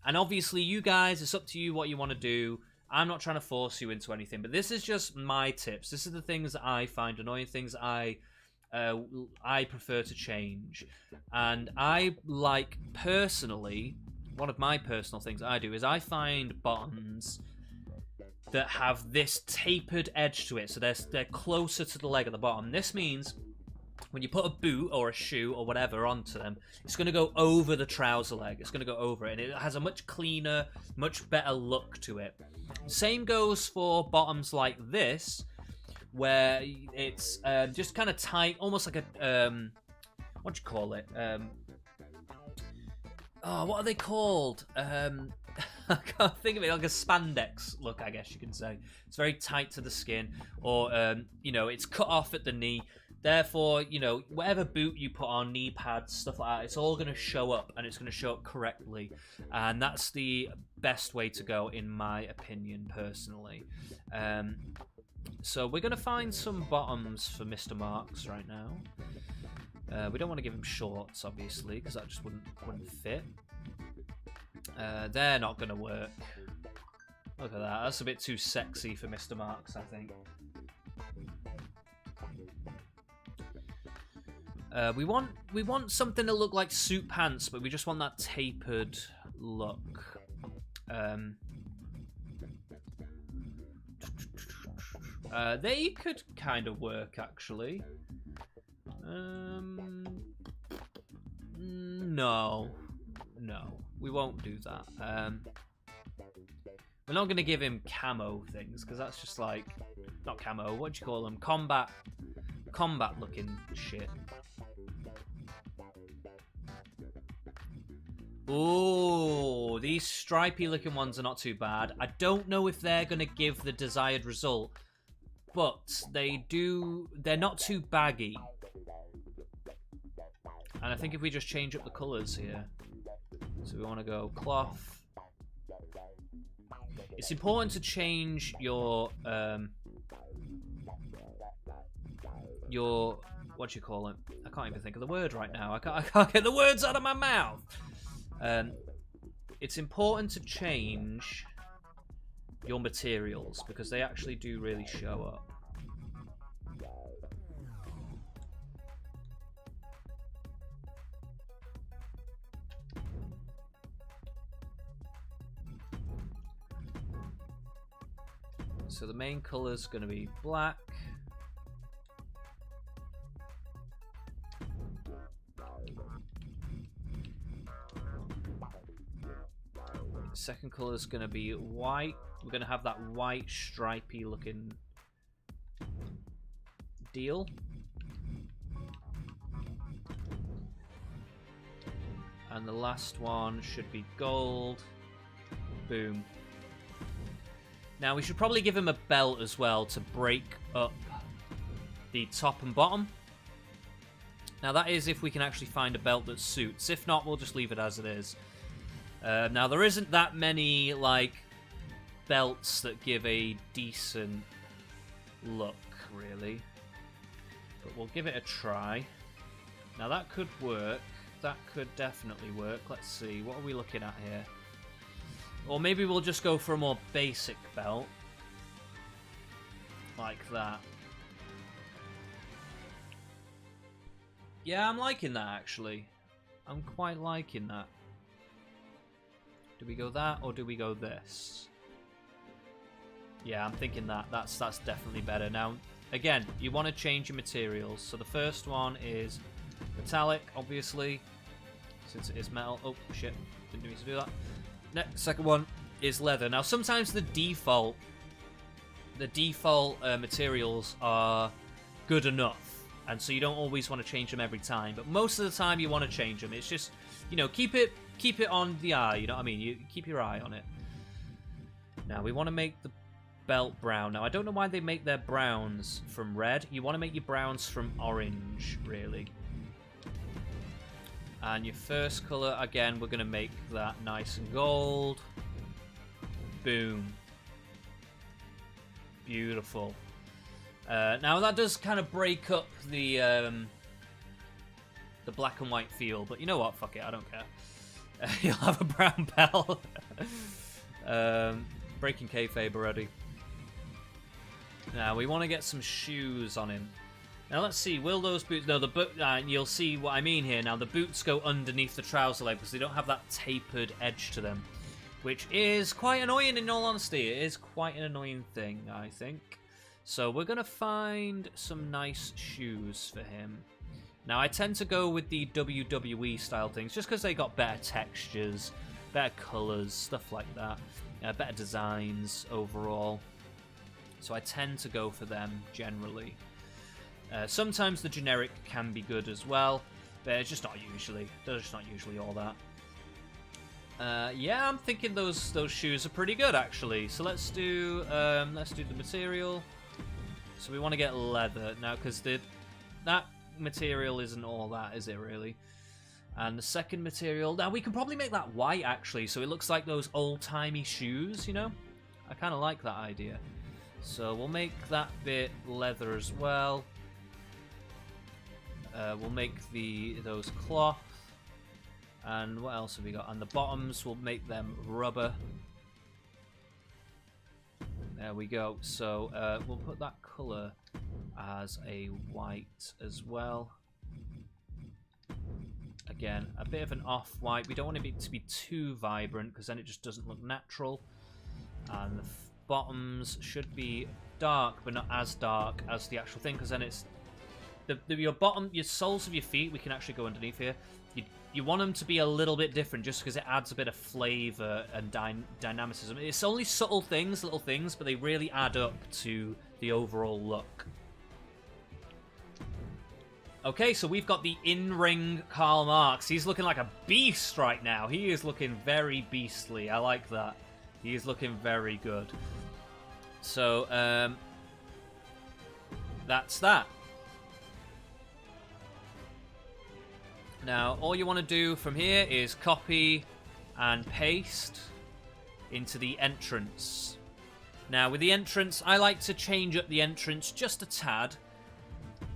and obviously you guys, it's up to you what you want to do. I'm not trying to force you into anything, but this is just my tips. This is the things that I find annoying, things I prefer to change. And I like, personally, one of my personal things I do is I find bottoms that have this tapered edge to it, so they're closer to the leg at the bottom. This means when you put a boot or a shoe or whatever onto them, it's going to go over the trouser leg. It's going to go over it, and it has a much cleaner, much better look to it. Same goes for bottoms like this, where it's just kind of tight, almost like a what do you call it? Oh, what are they called? I can't think of it. Like a spandex look, I guess you can say. It's very tight to the skin, or you know, it's cut off at the knee. Therefore, you know, whatever boot you put on, knee pads, stuff like that, it's all going to show up, and it's going to show up correctly. And that's the best way to go, in my opinion, personally. So we're going to find some bottoms for Mr. Marks right now. We don't want to give him shorts, obviously, because that just wouldn't fit. They're not going to work. Look at that. That's a bit too sexy for Mr. Marks, I think. We want something to look like suit pants, but we just want that tapered look. They could kind of work, actually. No, we won't do that. We're not going to give him camo things, because that's just like, not camo, what do you call them? Combat looking shit. Oh, these stripy looking ones are not too bad. I don't know if they're going to give the desired result, but they're not too baggy. And I think if we just change up the colours here, so we want to go cloth. It's important to change your what do you call it? I can't even think of the word right now. I can't get the words out of my mouth. It's important to change your materials, because they actually do really show up. So the main color is going to be black. Second color is going to be white. We're going to have that white stripy looking deal. And the last one should be gold. Boom. Now we should probably give him a belt as well to break up the top and bottom. Now that is if we can actually find a belt that suits. If not, we'll just leave it as it is. Now there isn't that many like belts that give a decent look, really. But we'll give it a try. Now that could work. That could definitely work. Let's see. What are we looking at here? Or maybe we'll just go for a more basic belt. Like that. Yeah, I'm liking that, actually. I'm quite liking that. Do we go that, or do we go this? Yeah, I'm thinking that. That's definitely better. Now, again, you want to change your materials. So the first one is metallic, obviously, since it is metal. Oh, shit. Didn't need to do that. Next, second one is leather. Now, sometimes the default the default materials are good enough, and so you don't always want to change them every time. But most of the time, you want to change them. It's just, you know, keep it on the eye. You know what I mean? You keep your eye on it. Now we want to make the belt brown. Now I don't know why they make their browns from red. You want to make your browns from orange, really. And your first color, again, we're going to make that nice and gold. Boom. Beautiful. Now that does kind of break up the black and white feel, but you know what? Fuck it, I don't care. You'll have a brown belt. Breaking kayfabe already. Now we want to get some shoes on him. Now let's see, will those boots... No, the boot... you'll see what I mean here. Now the boots go underneath the trouser leg because they don't have that tapered edge to them. Which is quite annoying in all honesty. It is quite an annoying thing, I think. So we're going to find some nice shoes for him. Now I tend to go with the WWE style things just because they got better textures, better colours, stuff like that. Better designs overall. So I tend to go for them generally. Sometimes the generic can be good as well, but it's just not usually. They're just not usually all that. Yeah, I'm thinking those shoes are pretty good actually. So let's do the material. So we want to get leather now because that material isn't all that, is it really? And the second material, now we can probably make that white actually, so it looks like those old-timey shoes, you know? I kind of like that idea. So we'll make that bit leather as well. We'll make those cloth. And what else have we got? And the bottoms, we'll make them rubber. There we go. So we'll put that colour as a white as well. Again, a bit of an off-white. We don't want it to be too vibrant because then it just doesn't look natural. And the bottoms should be dark, but not as dark as the actual thing, because then it's your soles of your feet. We can actually go underneath here. You want them to be a little bit different, just because it adds a bit of flavor and dynamicism. It's only subtle things, little things, but they really add up to the overall look. Okay, so we've got the in-ring Karl Marx. He's looking like a beast right now. He is looking very beastly. I like that. He is looking very good. So, that's that. Now, all you want to do from here is copy and paste into the entrance. Now, with the entrance, I like to change up the entrance just a tad,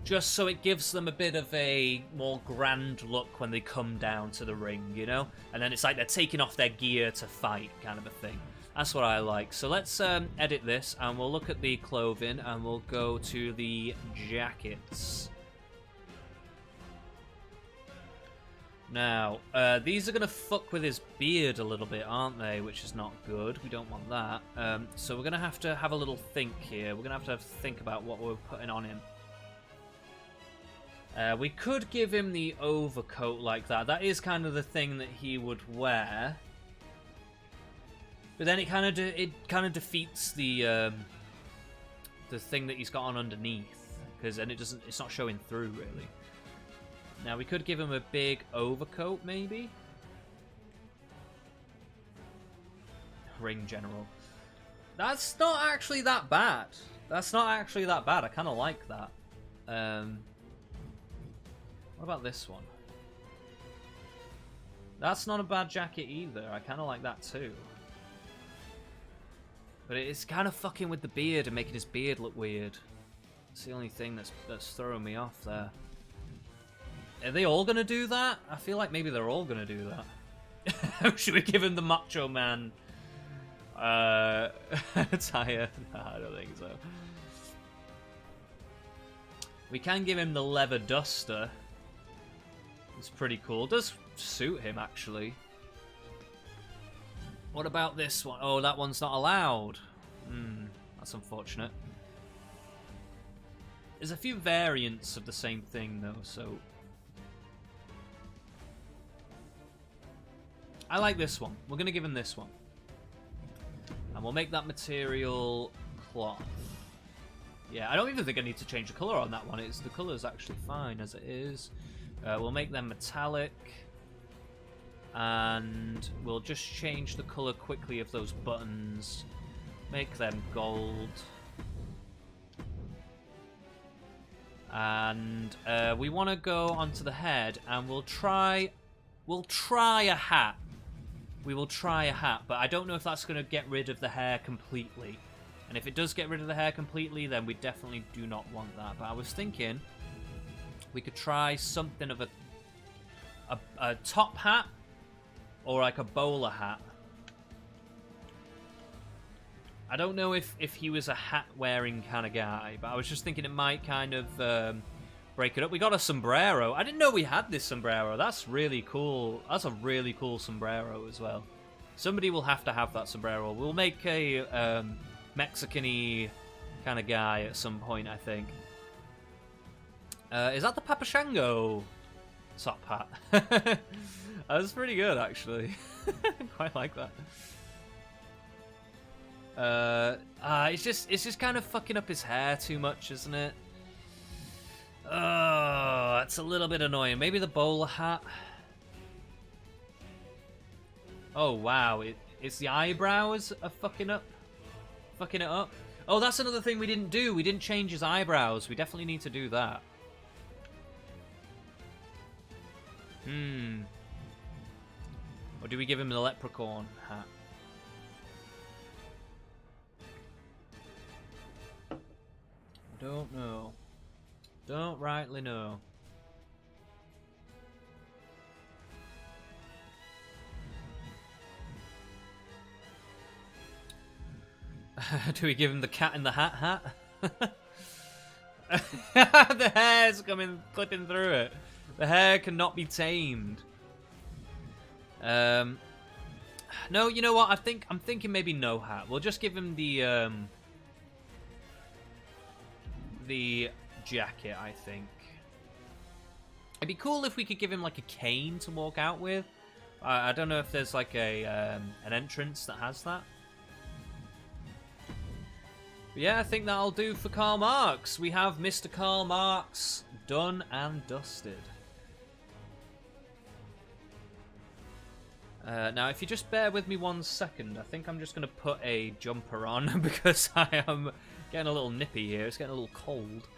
just so it gives them a bit of a more grand look when they come down to the ring, you know? And then it's like they're taking off their gear to fight, kind of a thing. That's what I like. So let's edit this, and we'll look at the clothing, and we'll go to the jackets. Now, these are going to fuck with his beard a little bit, aren't they? Which is not good. We don't want that. So we're going to have a little think here. We're going to have to think about what we're putting on him. We could give him the overcoat like that. That is kind of the thing that he would wear. But then it kind of defeats the thing that he's got on underneath, because then it's not showing through really. Now we could give him a big overcoat maybe. Ring general. That's not actually that bad. That's not actually that bad. I kind of like that. What about this one? That's not a bad jacket either. I kind of like that too. But it's kind of fucking with the beard and making his beard look weird. It's the only thing that's throwing me off there. Are they all going to do that? I feel like maybe they're all going to do that. Should we give him the Macho Man attire? No, I don't think so. We can give him the leather duster. It's pretty cool. It does suit him, actually. What about this one? Oh, that one's not allowed. That's unfortunate. There's a few variants of the same thing, though, so... I like this one. We're going to give him this one. And we'll make that material cloth. Yeah, I don't even think I need to change the colour on that one. The colour's actually fine as it is. We'll make them metallic. And we'll just change the colour quickly of those buttons. Make them gold. And we want to go onto the head, and we'll try a hat. We will try a hat, but I don't know if that's going to get rid of the hair completely. And if it does get rid of the hair completely, then we definitely do not want that. But I was thinking we could try something of a top hat or like a bowler hat. I don't know if he was a hat-wearing kind of guy, but I was just thinking it might kind of break it up. We got a sombrero. I didn't know we had this sombrero. That's really cool. That's a really cool sombrero as well. Somebody will have to have that sombrero. We'll make a Mexican-y kind of guy at some point, I think. Is that the Papa Shango top hat? That was pretty good, actually. Quite like that. It's just kind of fucking up his hair too much, isn't it? Oh, it's a little bit annoying. Maybe the bowler hat. Oh wow, it's the eyebrows are fucking it up. Oh, that's another thing we didn't do. We didn't change his eyebrows. We definitely need to do that. Or do we give him the leprechaun hat? Don't know. Don't rightly know. Do we give him the cat in the hat? The hair's clipping through it. The hair cannot be tamed. No, you know what? I'm thinking maybe no hat. We'll just give him the jacket, I think. It'd be cool if we could give him like a cane to walk out with. I don't know if there's like an entrance that has that. But yeah, I think that'll do for Karl Marx. We have Mr. Karl Marx done and dusted. Now, if you just bear with me 1 second, I think I'm just going to put a jumper on because I am getting a little nippy here. It's getting a little cold.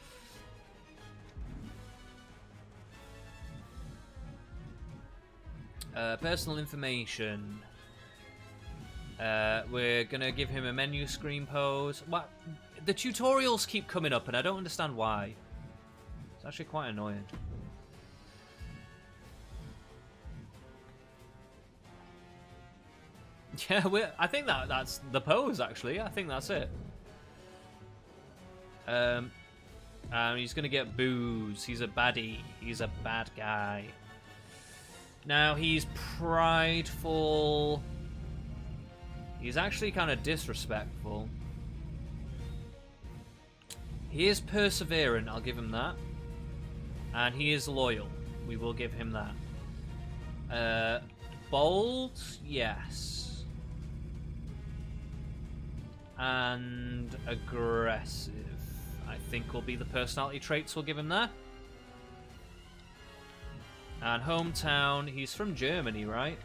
Personal information. We're going to give him a menu screen pose. What? The tutorials keep coming up and I don't understand why. It's actually quite annoying. Yeah, I think that's the pose, actually. I think that's it. And he's going to get booze. He's a baddie. He's a bad guy. Now, he's prideful. He's actually kind of disrespectful. He is perseverant, I'll give him that. And he is loyal. We will give him that. Bold? Yes. And aggressive, I think, will be the personality traits we'll give him there. And hometown, he's from Germany, right?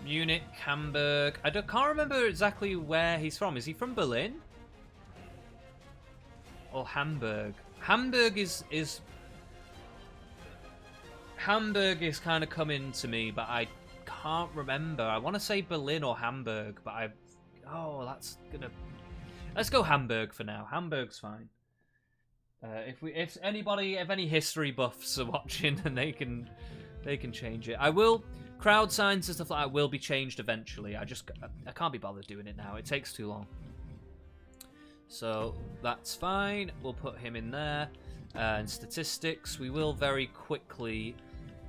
Munich, Hamburg. I can't remember exactly where he's from. Is he from Berlin? Or Hamburg? Hamburg is kind of coming to me, but I can't remember. I want to say Berlin or Hamburg, but that's gonna. Let's go Hamburg for now. Hamburg's fine. If any history buffs are watching, and they can change it. I will. Crowd signs and stuff like that will be changed eventually. I can't be bothered doing it now. It takes too long. So that's fine. We'll put him in there. And statistics, we will very quickly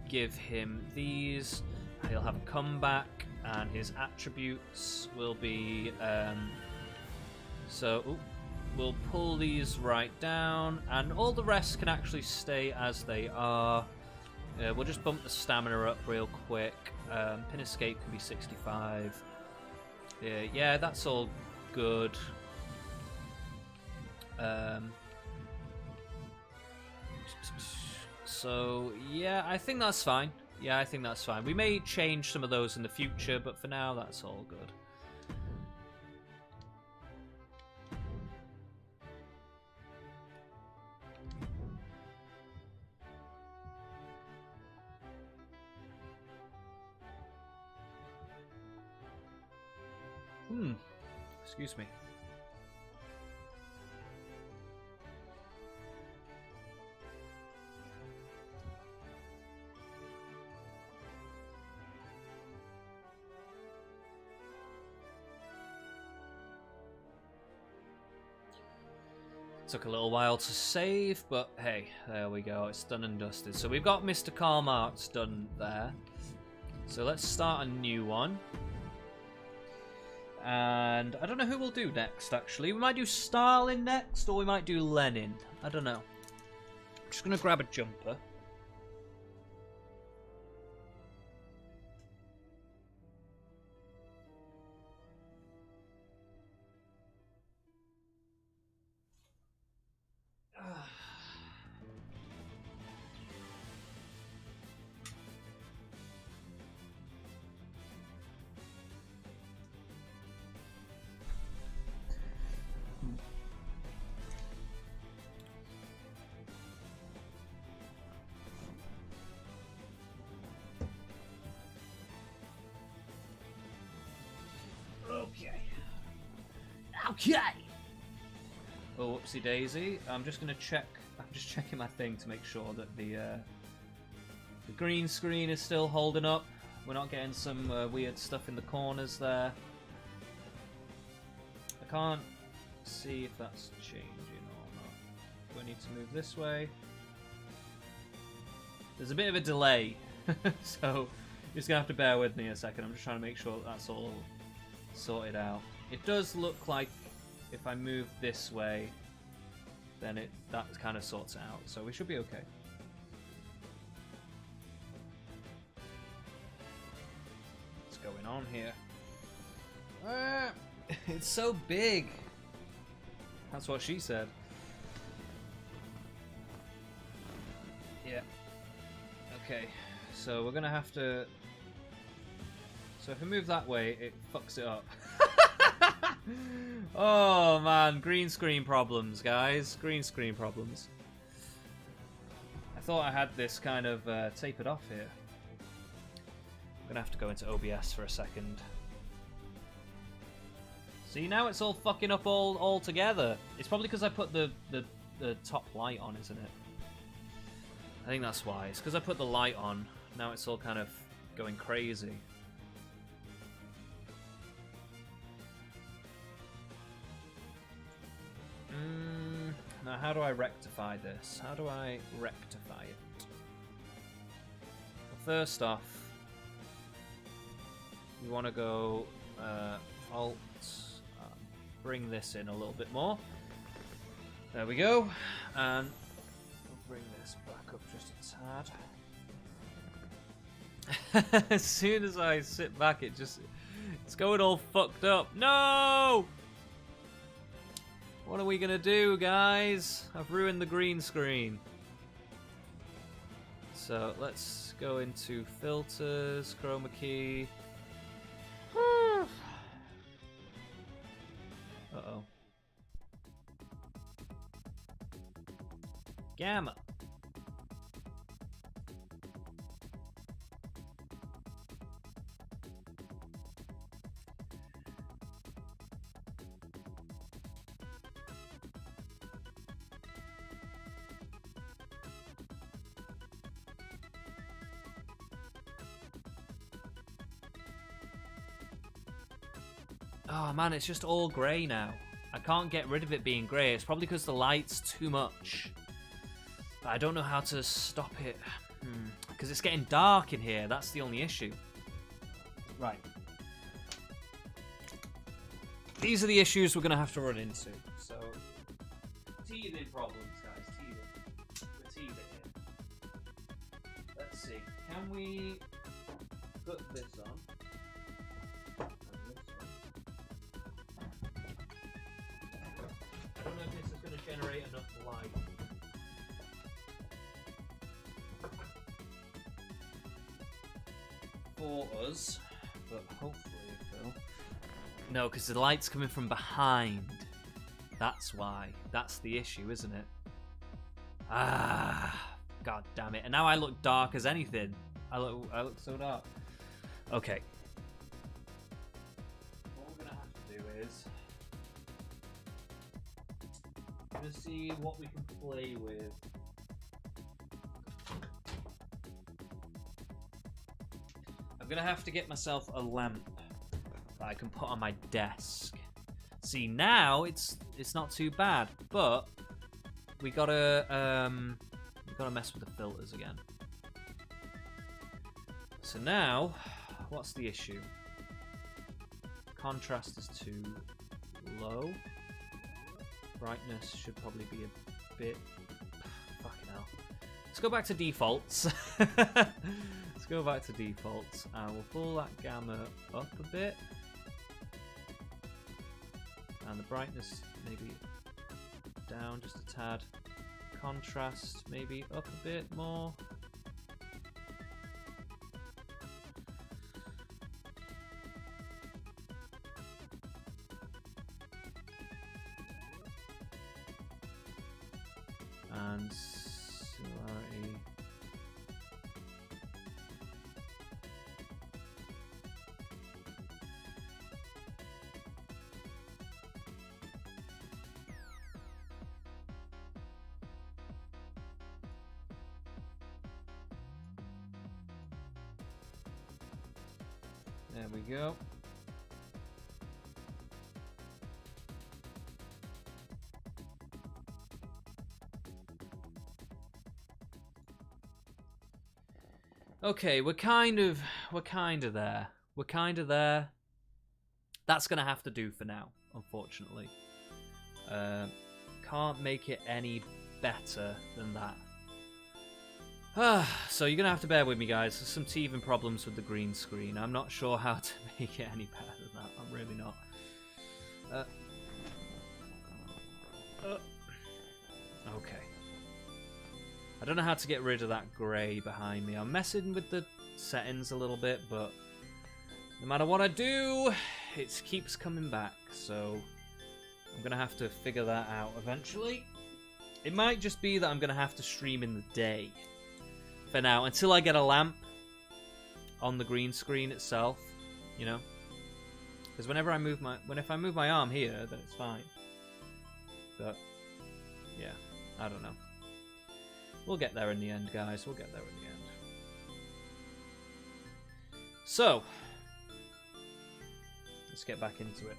give him these. He'll have a comeback, and his attributes will be. We'll pull these right down, and all the rest can actually stay as they are. We'll just bump the stamina up real quick. Pin escape can be 65. Yeah, that's all good. So, yeah, I think that's fine. Yeah, I think that's fine. We may change some of those in the future, but for now, that's all good. Excuse me. Took a little while to save, but hey, there we go. It's done and dusted. So we've got Mr. Karl Marx done there. So let's start a new one. And I don't know who we'll do next, actually. We might do Stalin next, or we might do Lenin. I don't know. I'm just going to grab a jumper. Okay. Oh, whoopsie daisy. I'm just gonna check. I'm just checking my thing to make sure that the green screen is still holding up. We're not getting some weird stuff in the corners there. I can't see if that's changing or not. Do I need to move this way? There's a bit of a delay, so you're just gonna have to bear with me a second. I'm just trying to make sure that that's all sorted out. It does look like if I move this way, then that kind of sorts it out. So we should be okay. What's going on here? It's so big. That's what she said. Yeah. Okay. So we're gonna have to. So if we move that way, it fucks it up. Oh man, green screen problems, guys. Green screen problems. I thought I had this kind of tapered off here. I'm gonna have to go into OBS for a second. See, now it's all fucking up all together. It's probably because I put the top light on, isn't it? I think that's why. It's because I put the light on. Now it's all kind of going crazy. Now, how do I rectify this? How do I rectify it? Well, first off, we want to go Alt, bring this in a little bit more. There we go, and we'll bring this back up just a tad. As soon as I sit back, it's going all fucked up. No! What are we gonna do, guys? I've ruined the green screen. So let's go into filters, chroma key. Uh-oh. Gamma. Oh man, it's just all grey now. I can't get rid of it being grey. It's probably because the light's too much. But I don't know how to stop it. Because it's getting dark in here. That's the only issue. Right. These are the issues we're going to have to run into. So, teething problems, guys. Teething. We're teething here. Let's see. Can we put this on? I don't know if this is going to light. For us, but hopefully it will. No, because the light's coming from behind. That's why. That's the issue, isn't it? Ah, god damn it! And now I look dark as anything. I look so dark. Okay. What we're gonna have to do is we're gonna see what we can play with. I'm gonna have to get myself a lamp that I can put on my desk. See, now it's not too bad, but we gotta mess with the filters again. So now, what's the issue? Contrast is too low. Brightness should probably be a bit. Fucking hell. Let's go back to defaults. Let's go back to defaults, and we'll pull that gamma up a bit. And the brightness maybe down just a tad. Contrast maybe up a bit more. And similarity. There we go. Okay, we're kind of there. We're kind of there. That's gonna have to do for now, unfortunately. Can't make it any better than that. So you're gonna have to bear with me, guys. There's some teething problems with the green screen. I'm not sure how to make it any better than that. I'm really not. Okay. I don't know how to get rid of that grey behind me. I'm messing with the settings a little bit, but no matter what I do, it keeps coming back. So I'm gonna have to figure that out eventually. It might just be that I'm gonna have to stream in the day for now, until I get a lamp on the green screen itself, you know. Because whenever I move if I move my arm here, then it's fine. But yeah, I don't know. We'll get there in the end, guys. We'll get there in the end. So let's get back into it.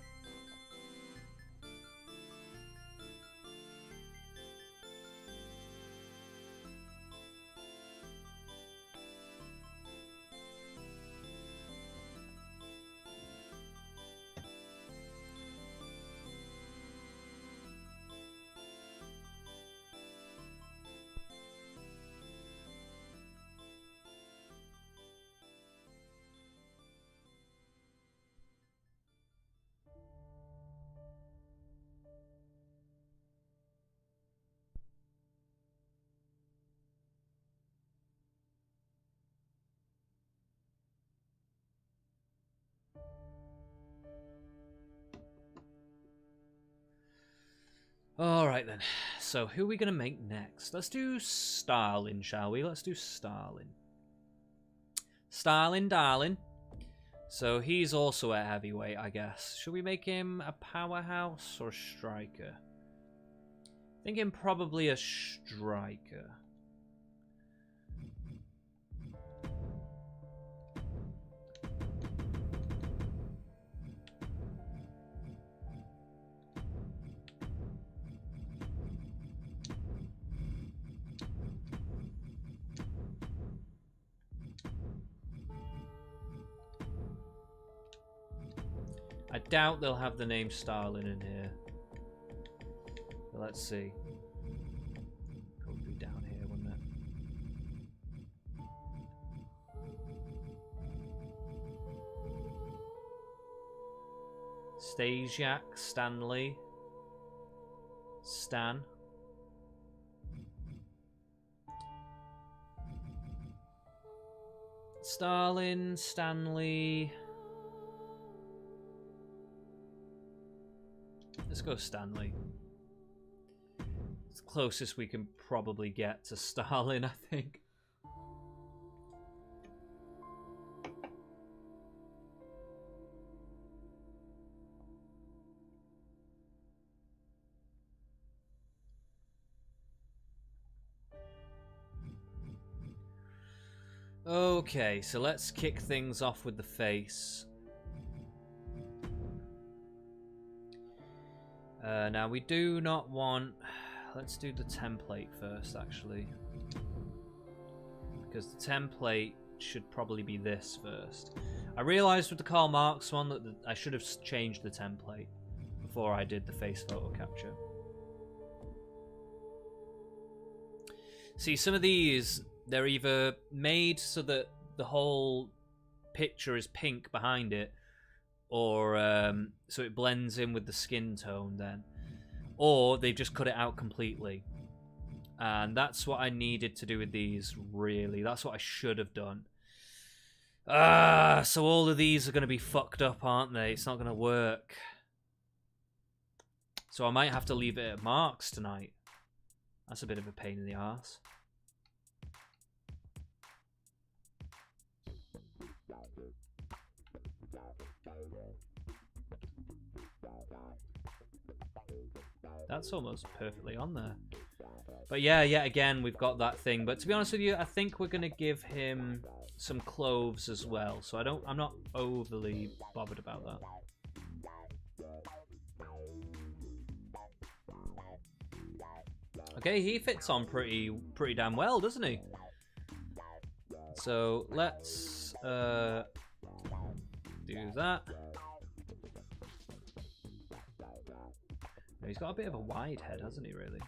Alright then, so who are we going to make next? Let's do Stalin, shall we? Let's do Stalin. Stalin, darling. So he's also a heavyweight, I guess. Should we make him a powerhouse or a striker? Thinking probably a striker. I doubt they'll have the name Stalin in here. But let's see. Probably down here, wouldn't it? Stasiak, Stanley, Stan. Stalin, Stanley. Let's go Stanley. It's the closest we can probably get to Stalin, I think. Okay, so let's kick things off with the face. Now we do not want... Let's do the template first, actually. Because the template should probably be this first. I realised with the Karl Marx one that I should have changed the template before I did the face photo capture. See, some of these, they're either made so that the whole picture is pink behind it, or so it blends in with the skin tone then, or they've just cut it out completely. And that's what I needed to do with these, really. That's what I should have done. So all of these are going to be fucked up, aren't they? It's not going to work. So I might have to leave it at Marx tonight. That's a bit of a pain in the arse. That's almost perfectly on there. But yeah, yet again, we've got that thing. But to be honest with you, I think we're going to give him some clothes as well. So I'm not overly bothered about that. Okay, he fits on pretty damn well, doesn't he? So let's do that. He's got a bit of a wide head, hasn't he, really?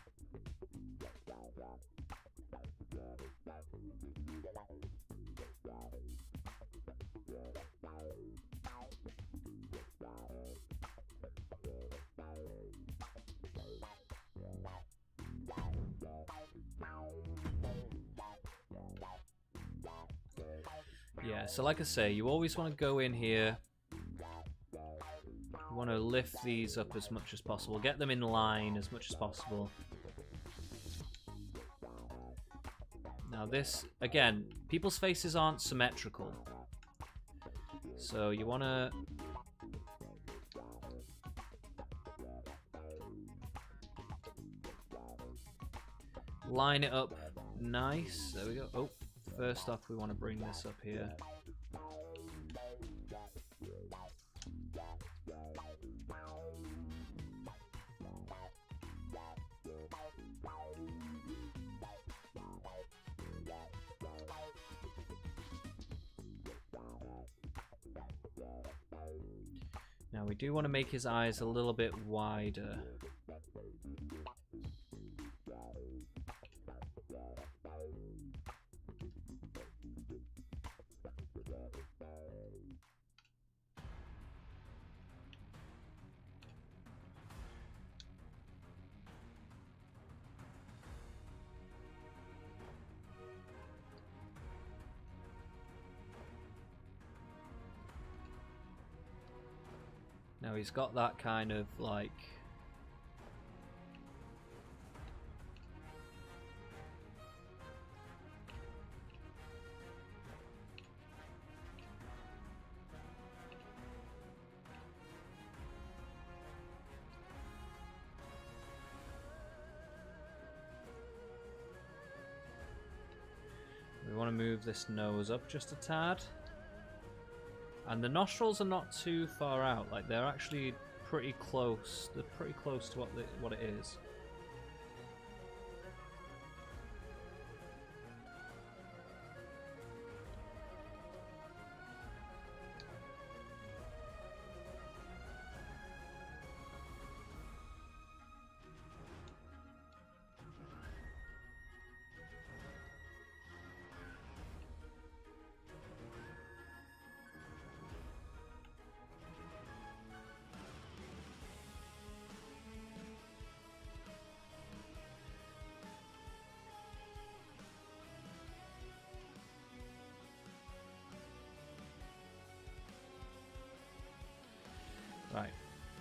Yeah, so like I say, you always want to go in here. You want to lift these up as much as possible. Get them in line as much as possible. Now this, again, people's faces aren't symmetrical. So you want to... line it up nice. There we go. Oh, first off, we want to bring this up here. Now we do want to make his eyes a little bit wider. Now he's got that kind of like... we want to move this nose up just a tad. And the nostrils are not too far out, like they're actually pretty close. They're pretty close to what it is.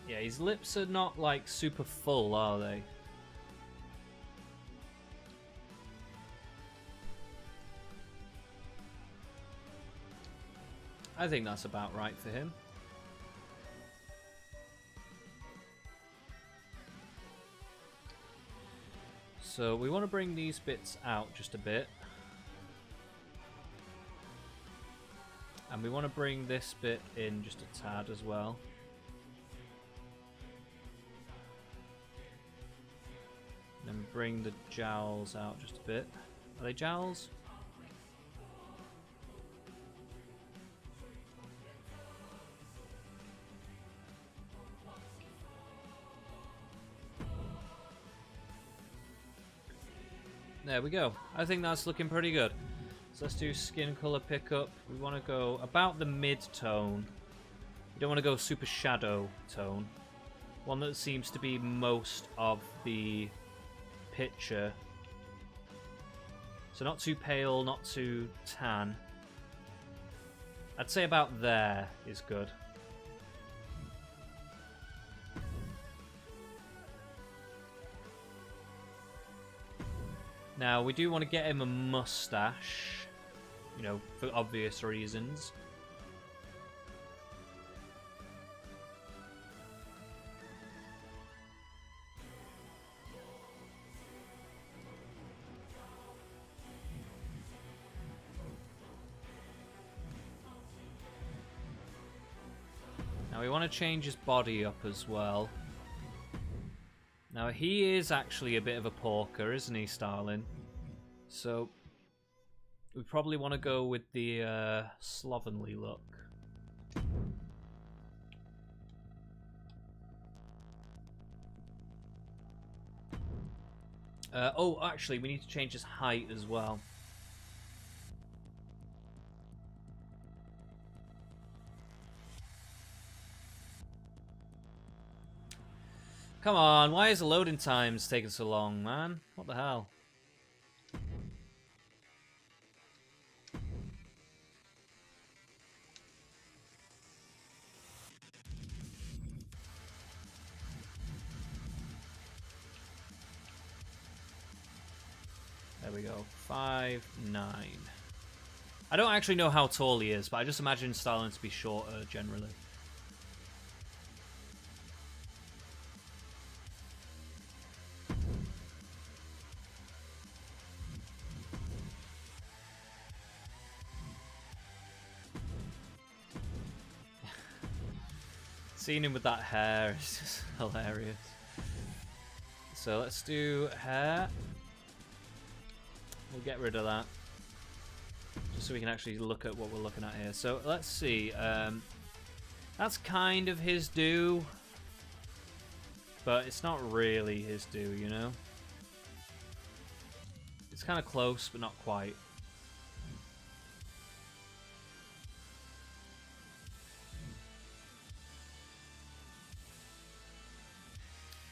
Yeah, his lips are not like super full, are they? I think that's about right for him. So we want to bring these bits out just a bit. And we want to bring this bit in just a tad as well. And then bring the jowls out just a bit. Are they jowls? There we go. I think that's looking pretty good. So let's do skin color pickup. We want to go about the mid-tone. We don't want to go super shadow tone. One that seems to be most of the picture. So not too pale, not too tan. I'd say about there is good. Now, we do want to get him a mustache, you know, for obvious reasons. Now, we want to change his body up as well. Now, he is actually a bit of a porker, isn't he, Starlin? So, we probably want to go with the slovenly look. Oh, actually, we need to change his height as well. Come on, why is the loading times taking so long, man? What the hell? There we go. 5'9". I don't actually know how tall he is, but I just imagine Starlin to be shorter generally. Seeing him with that hair is just hilarious. So let's do hair. We'll get rid of that. Just so we can actually look at what we're looking at here. So let's see. That's kind of his due. But it's not really his due, you know? It's kind of close, but not quite.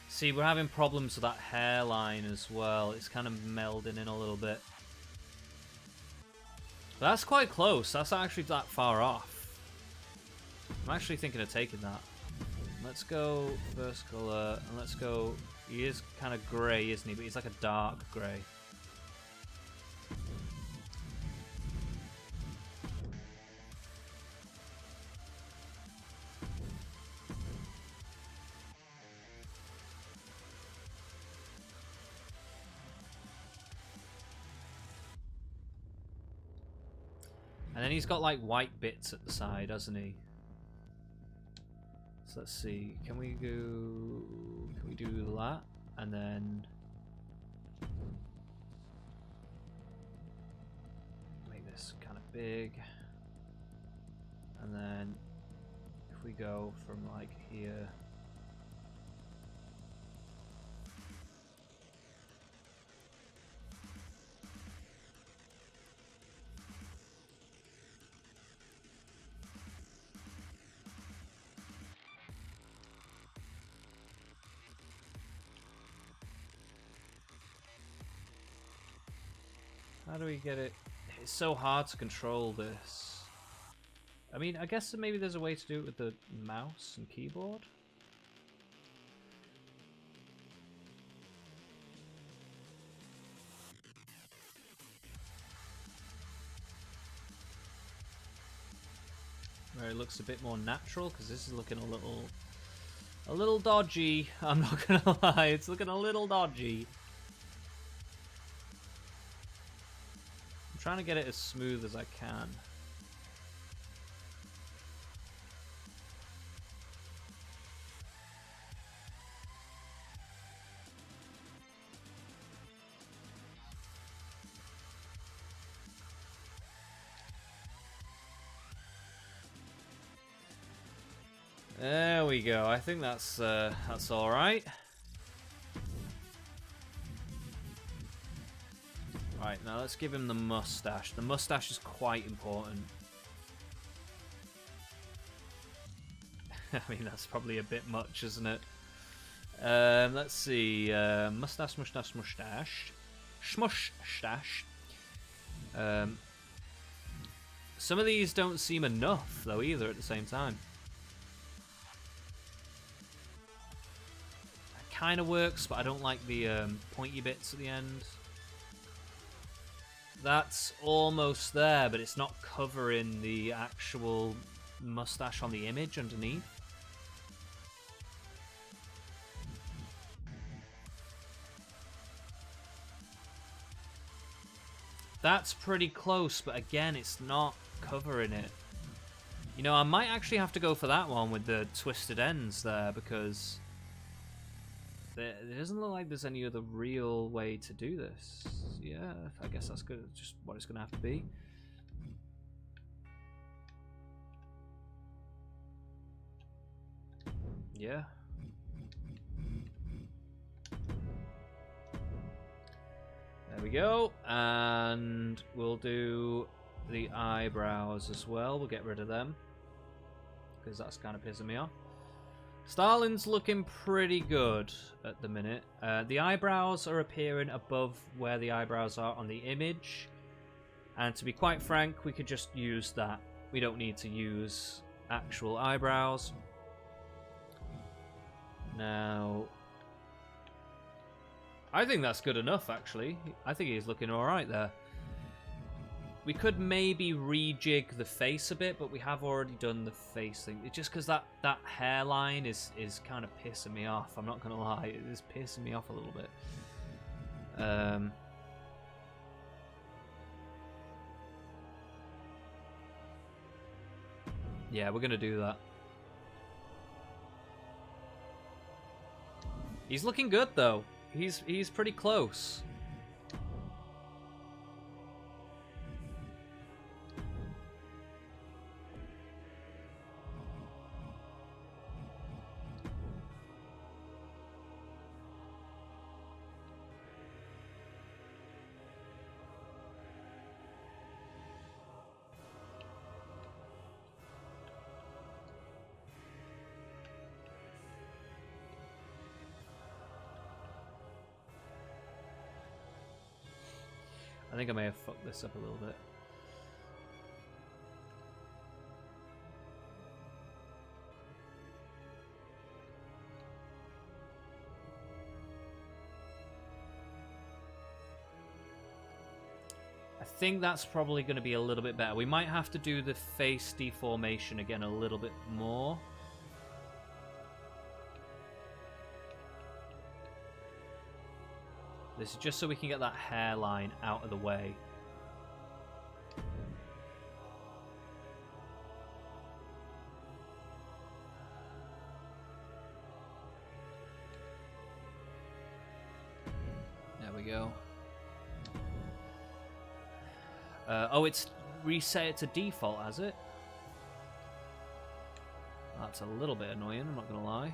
See, we're having problems with that hairline as well. It's kind of melding in a little bit. But that's quite close. That's not actually that far off. I'm actually thinking of taking that. Let's go first color, and let's go... He is kind of grey, isn't he? But he's like a dark grey. And then he's got like white bits at the side, hasn't he? So let's see. Can we do that? And then make this kind of big. And then if we go from like here. How do we get it? It's so hard to control this. I mean, I guess that maybe there's a way to do it with the mouse and keyboard. where it looks a bit more natural, because this is looking a little dodgy. I'm not gonna lie, it's looking a little dodgy. I'm trying to get it as smooth as I can. There we go. I think that's all right. Right, now let's give him the mustache. The mustache is quite important. I mean, that's probably a bit much, isn't it? Let's see. Mustache, mustache, mustache. Shmush, stash. Some of these don't seem enough, though, either, at the same time. Kind of works, but I don't like the pointy bits at the end. That's almost there, but it's not covering the actual mustache on the image underneath. That's pretty close, but again, it's not covering it. You know, I might actually have to go for that one with the twisted ends there, because it doesn't look like there's any other real way to do this. Yeah, I guess that's good. Just what it's going to have to be. Yeah. There we go. And we'll do the eyebrows as well. We'll get rid of them, because that's kind of pissing me off. Starling's looking pretty good at the minute. The eyebrows are appearing above where the eyebrows are on the image. And to be quite frank, we could just use that. We don't need to use actual eyebrows. Now, I think that's good enough, actually. I think he's looking alright there. We could maybe rejig the face a bit, but we have already done the face thing. It's just because that hairline is kind of pissing me off. I'm not going to lie. It is pissing me off a little bit. Yeah, we're going to do that. He's looking good, though. He's pretty close. I think I may have fucked this up a little bit. I think that's probably going to be a little bit better. We might have to do the face deformation again a little bit more. This is just so we can get that hairline out of the way. There we go. Oh, it's reset it to default, has it? That's a little bit annoying, I'm not going to lie.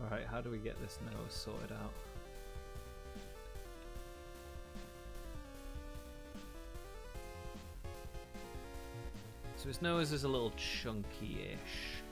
Alright, how do we get this nose sorted out? So his nose is a little chunky-ish.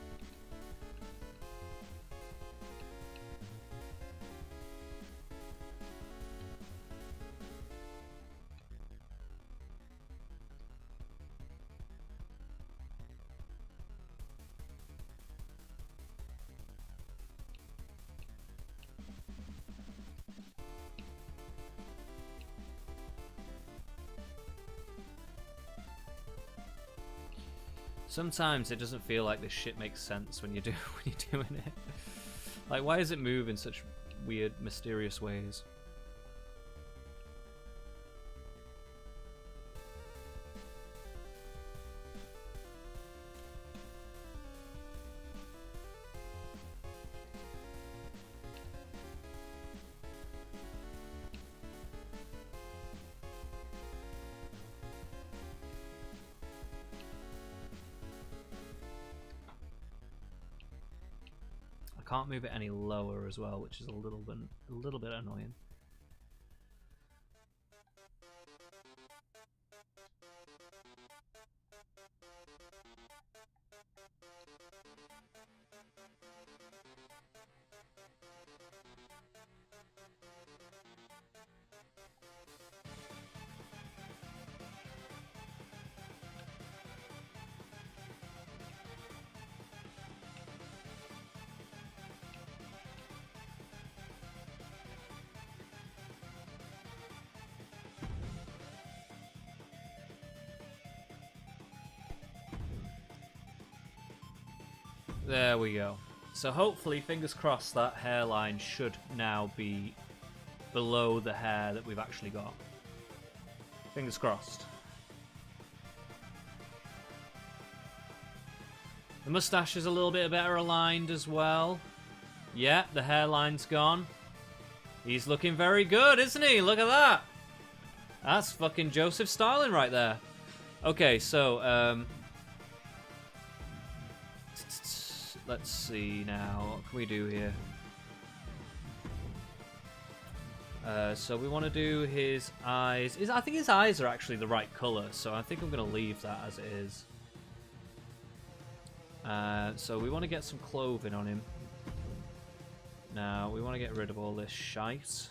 Sometimes it doesn't feel like this shit makes sense when you're doing it. Like, why does it move in such weird, mysterious ways? Can't move it any lower as well, which is a little bit annoying. There we go. So hopefully, fingers crossed, that hairline should now be below the hair that we've actually got. Fingers crossed. The mustache is a little bit better aligned as well. Yeah, the hairline's gone. He's looking very good, isn't he? Look at that. That's fucking Joseph Stalin right there. Okay, so, let's see now. What can we do here? So we want to do his eyes. I think his eyes are actually the right color, so I think I'm going to leave that as it is. So we want to get some clothing on him. Now, we want to get rid of all this shite.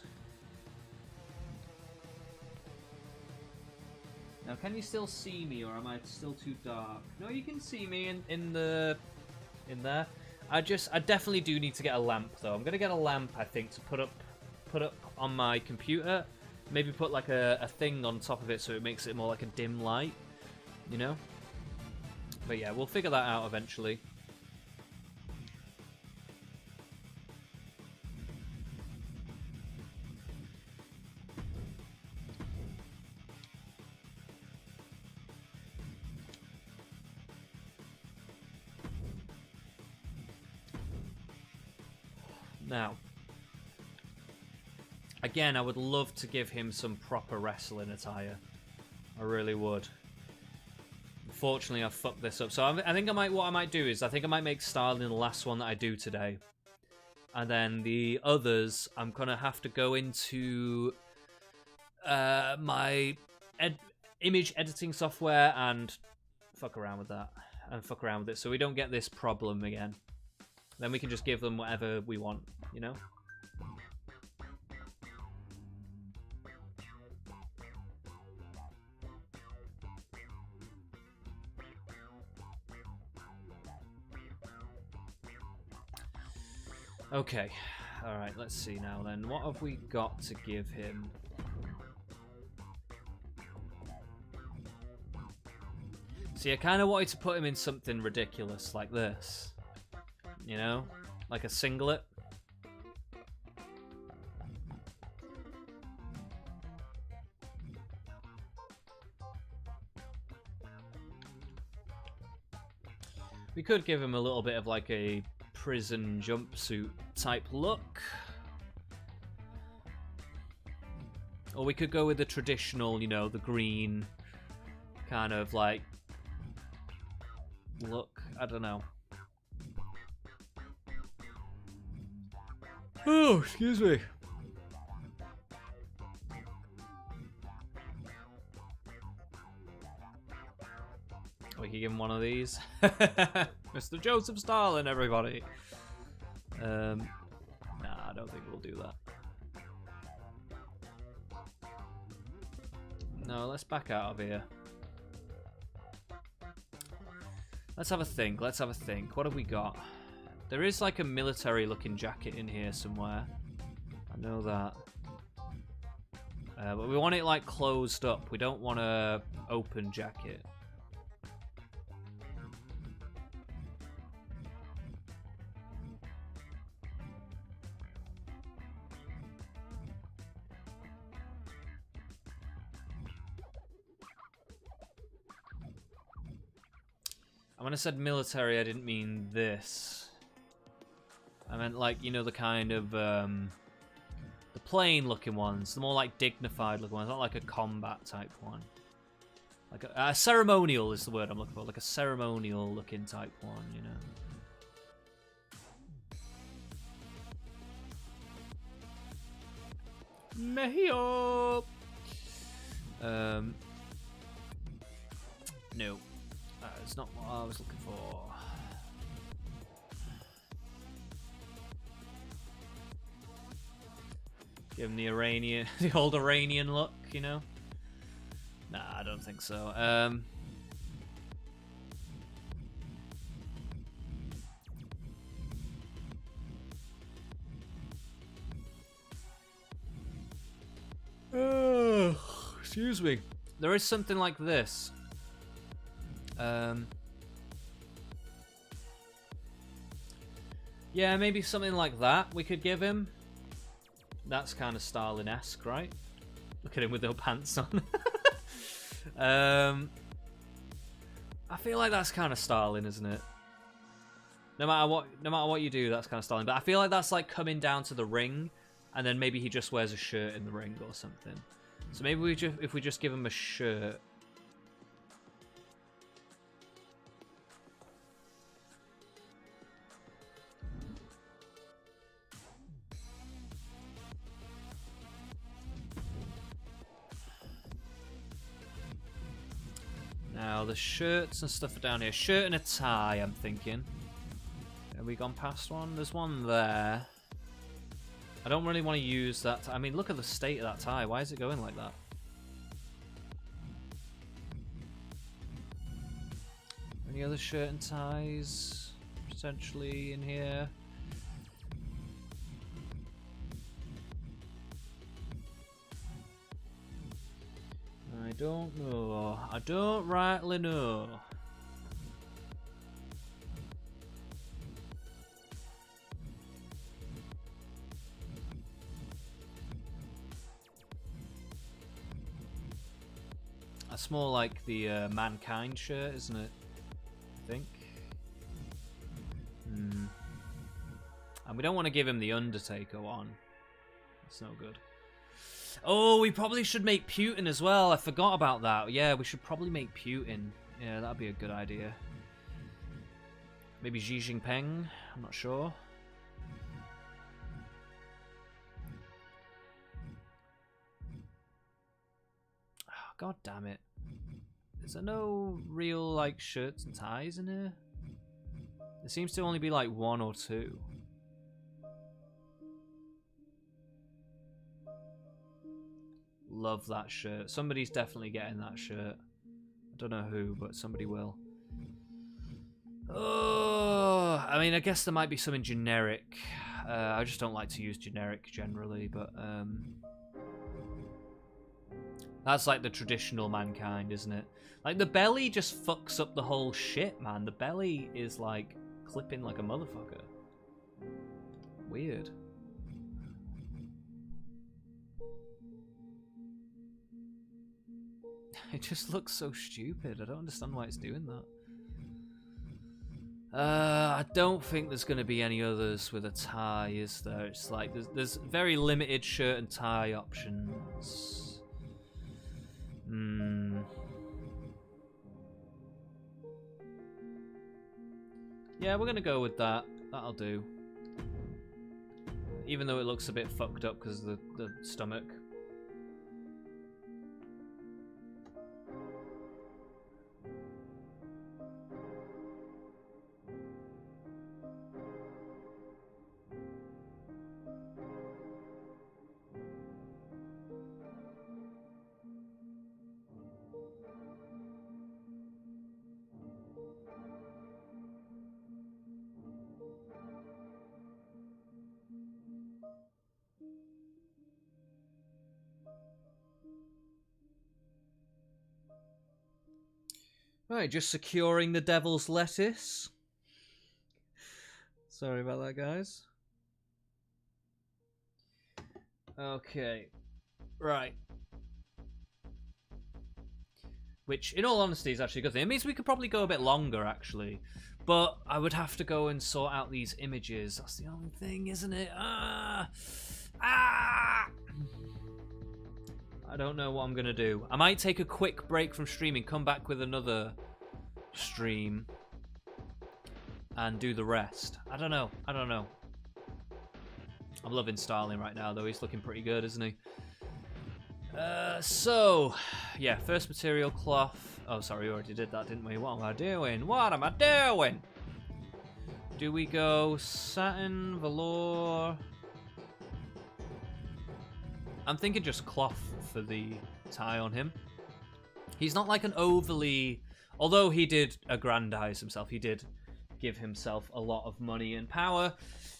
Now, can you still see me, or am I still too dark? No, you can see me in there. I definitely do need to get a lamp, though. I'm gonna get a lamp, I think, to put up on my computer. Maybe put like a thing on top of it so it makes it more like a dim light, you know? But yeah, we'll figure that out eventually. Now, again, I would love to give him some proper wrestling attire. I really would. Unfortunately, I fucked this up. So I think what I might do is I might make Starling the last one that I do today, and then the others I'm gonna have to go into my image editing software and fuck around with that and fuck around with it, so we don't get this problem again. Then we can just give them whatever we want, you know? Okay, alright, let's see now then. What have we got to give him? See, I kind of wanted to put him in something ridiculous like this. You know? Like a singlet. We could give him a little bit of like a prison jumpsuit type look. Or we could go with the traditional, you know, the green kind of like look. I don't know. Oh, excuse me. We can give him one of these. Mr. Joseph Stalin, everybody. Nah, I don't think we'll do that. No, let's back out of here. Let's have a think. Let's have a think. What have we got? There is like a military-looking jacket in here somewhere. I know that. But we want it like closed up. We don't want a open jacket. When I said military, I didn't mean this. I meant like, you know, the kind of, the plain looking ones, the more like dignified looking ones, not like a combat type one. Like a ceremonial is the word I'm looking for, like a ceremonial looking type one, you know. Mexico! No. It's not what I was looking for. Give him the Iranian, the old Iranian look, you know? Nah, I don't think so. Excuse me. There is something like this. Yeah, maybe something like that we could give him. That's kind of Stalin-esque, right? Look at him with no pants on. I feel like that's kind of Stalin, isn't it? No matter what you do, that's kind of Stalin. But I feel like that's like coming down to the ring, and then maybe he just wears a shirt in the ring or something. So maybe if we just give him a shirt. Now, the shirts and stuff are down here. Shirt and a tie, I'm thinking. Have we gone past one? There's one there. I don't really want to use that. I mean, look at the state of that tie. Why is it going like that? Any other shirt and ties potentially in here? I don't know. I don't rightly know. That's more like the Mankind shirt, isn't it? I think. And we don't want to give him the Undertaker one. It's no good. Oh, we probably should make Putin as well. I forgot about that. Yeah, we should probably make Putin. Yeah, that'd be a good idea. Maybe Xi Jinping? I'm not sure. Oh, God damn it. Is there no real, like, shirts and ties in here? There seems to only be, like, one or two. Love that shirt. Somebody's definitely getting that shirt. I don't know who, but somebody will. Oh, I mean, I guess there might be something generic. I just don't like to use generic generally, but that's like the traditional Mankind, isn't it? Like, the belly just fucks up the whole shit, man. The belly is like clipping like a motherfucker. Weird. It just looks so stupid. I don't understand why it's doing that. I don't think there's going to be any others with a tie, is there? It's like there's very limited shirt and tie options. Yeah, we're going to go with that. That'll do. Even though it looks a bit fucked up because of the stomach. Right, just securing the devil's lettuce. Sorry about that, guys. Okay. Right. Which, in all honesty, is actually a good thing. It means we could probably go a bit longer, actually. But I would have to go and sort out these images. That's the only thing, isn't it? I don't know what I'm going to do. I might take a quick break from streaming, come back with another stream, and do the rest. I don't know. I'm loving Starling right now, though. He's looking pretty good, isn't he? So, yeah, first material, cloth. Oh, sorry, we already did that, didn't we? What am I doing? What am I doing? Do we go satin, velour? I'm thinking just cloth for the tie on him. He's not like an overly... Although he did aggrandize himself, he did give himself a lot of money and power,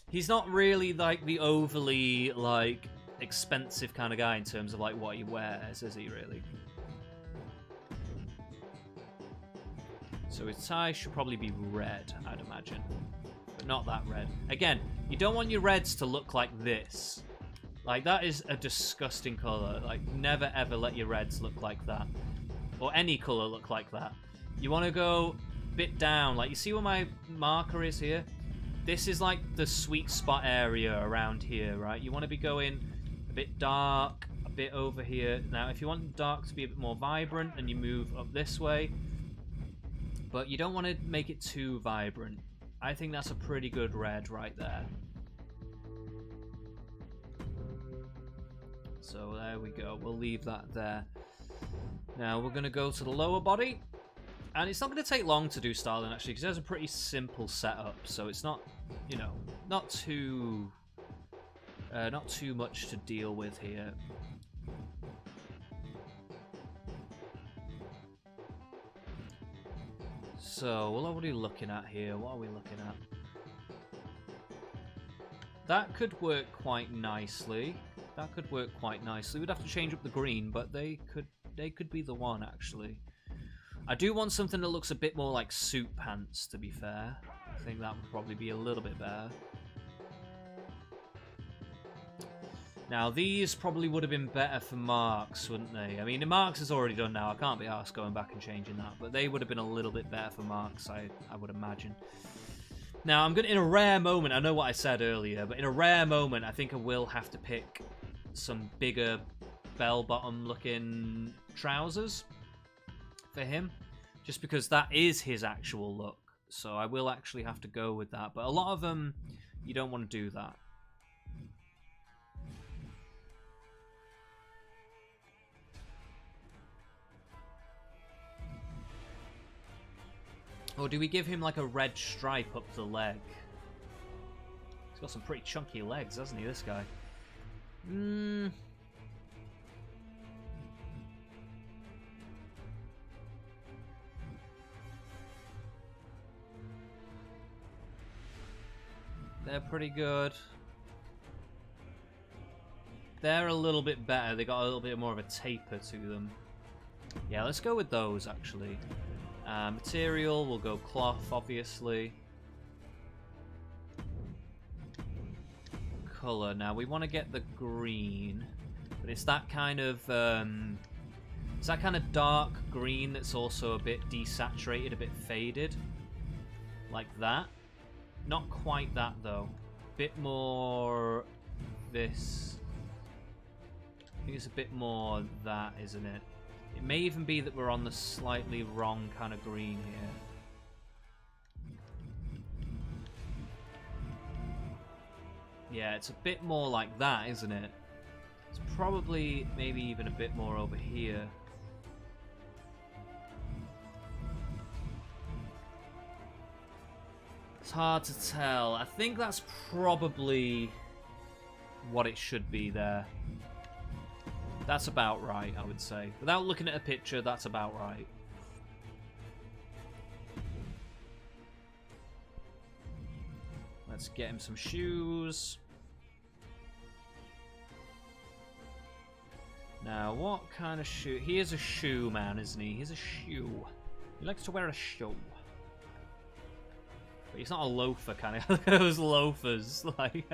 he's not really like the overly, like, expensive kind of guy in terms of, like, what he wears, is he, really? So his tie should probably be red, I'd imagine. But not that red. Again, you don't want your reds to look like this. Like, that is a disgusting colour. Like, never ever let your reds look like that. Or any colour look like that. You want to go a bit down. Like, you see where my marker is here? This is like the sweet spot area around here, right? You want to be going a bit dark, a bit over here. Now, if you want dark to be a bit more vibrant, then you move up this way. But you don't want to make it too vibrant. I think that's a pretty good red right there. So there we go. We'll leave that there. Now we're going to go to the lower body. And it's not going to take long to do Starling, actually, because it has a pretty simple setup. So it's not, you know, not too much to deal with here. So, what are we looking at here? What are we looking at? That could work quite nicely. That could work quite nicely. We'd have to change up the green, but they could be the one, actually. I do want something that looks a bit more like suit pants, to be fair. I think that would probably be a little bit better. Now, these probably would have been better for Marks, wouldn't they? I mean, Marks is already done now. I can't be arsed going back and changing that. But they would have been a little bit better for Marks, I would imagine. Now, I'm going to, in a rare moment, I know what I said earlier, but in a rare moment, I think I will have to pick some bigger bell-bottom looking trousers for him, just because that is his actual look. So I will actually have to go with that. But a lot of them, you don't want to do that. Or do we give him like a red stripe up the leg? He's got some pretty chunky legs, hasn't he, this guy? They're pretty good. They're a little bit better. They got a little bit more of a taper to them. Yeah, let's go with those, actually. Material, we'll go cloth, obviously. Colour. Now, we want to get the green. But it's that kind of... it's that kind of dark green that's also a bit desaturated, a bit faded. Like that. Not quite that, though. Bit more... this. I think it's a bit more that, isn't it? It may even be that we're on the slightly wrong kind of green here. Yeah, it's a bit more like that, isn't it? It's probably maybe even a bit more over here. It's hard to tell. I think that's probably what it should be there. That's about right, I would say. Without looking at a picture, that's about right. Let's get him some shoes. Now, what kind of shoe? He is a shoe man, isn't he? He's a shoe. He likes to wear a shoe. But he's not a loafer, kind of. Look at those loafers. Like,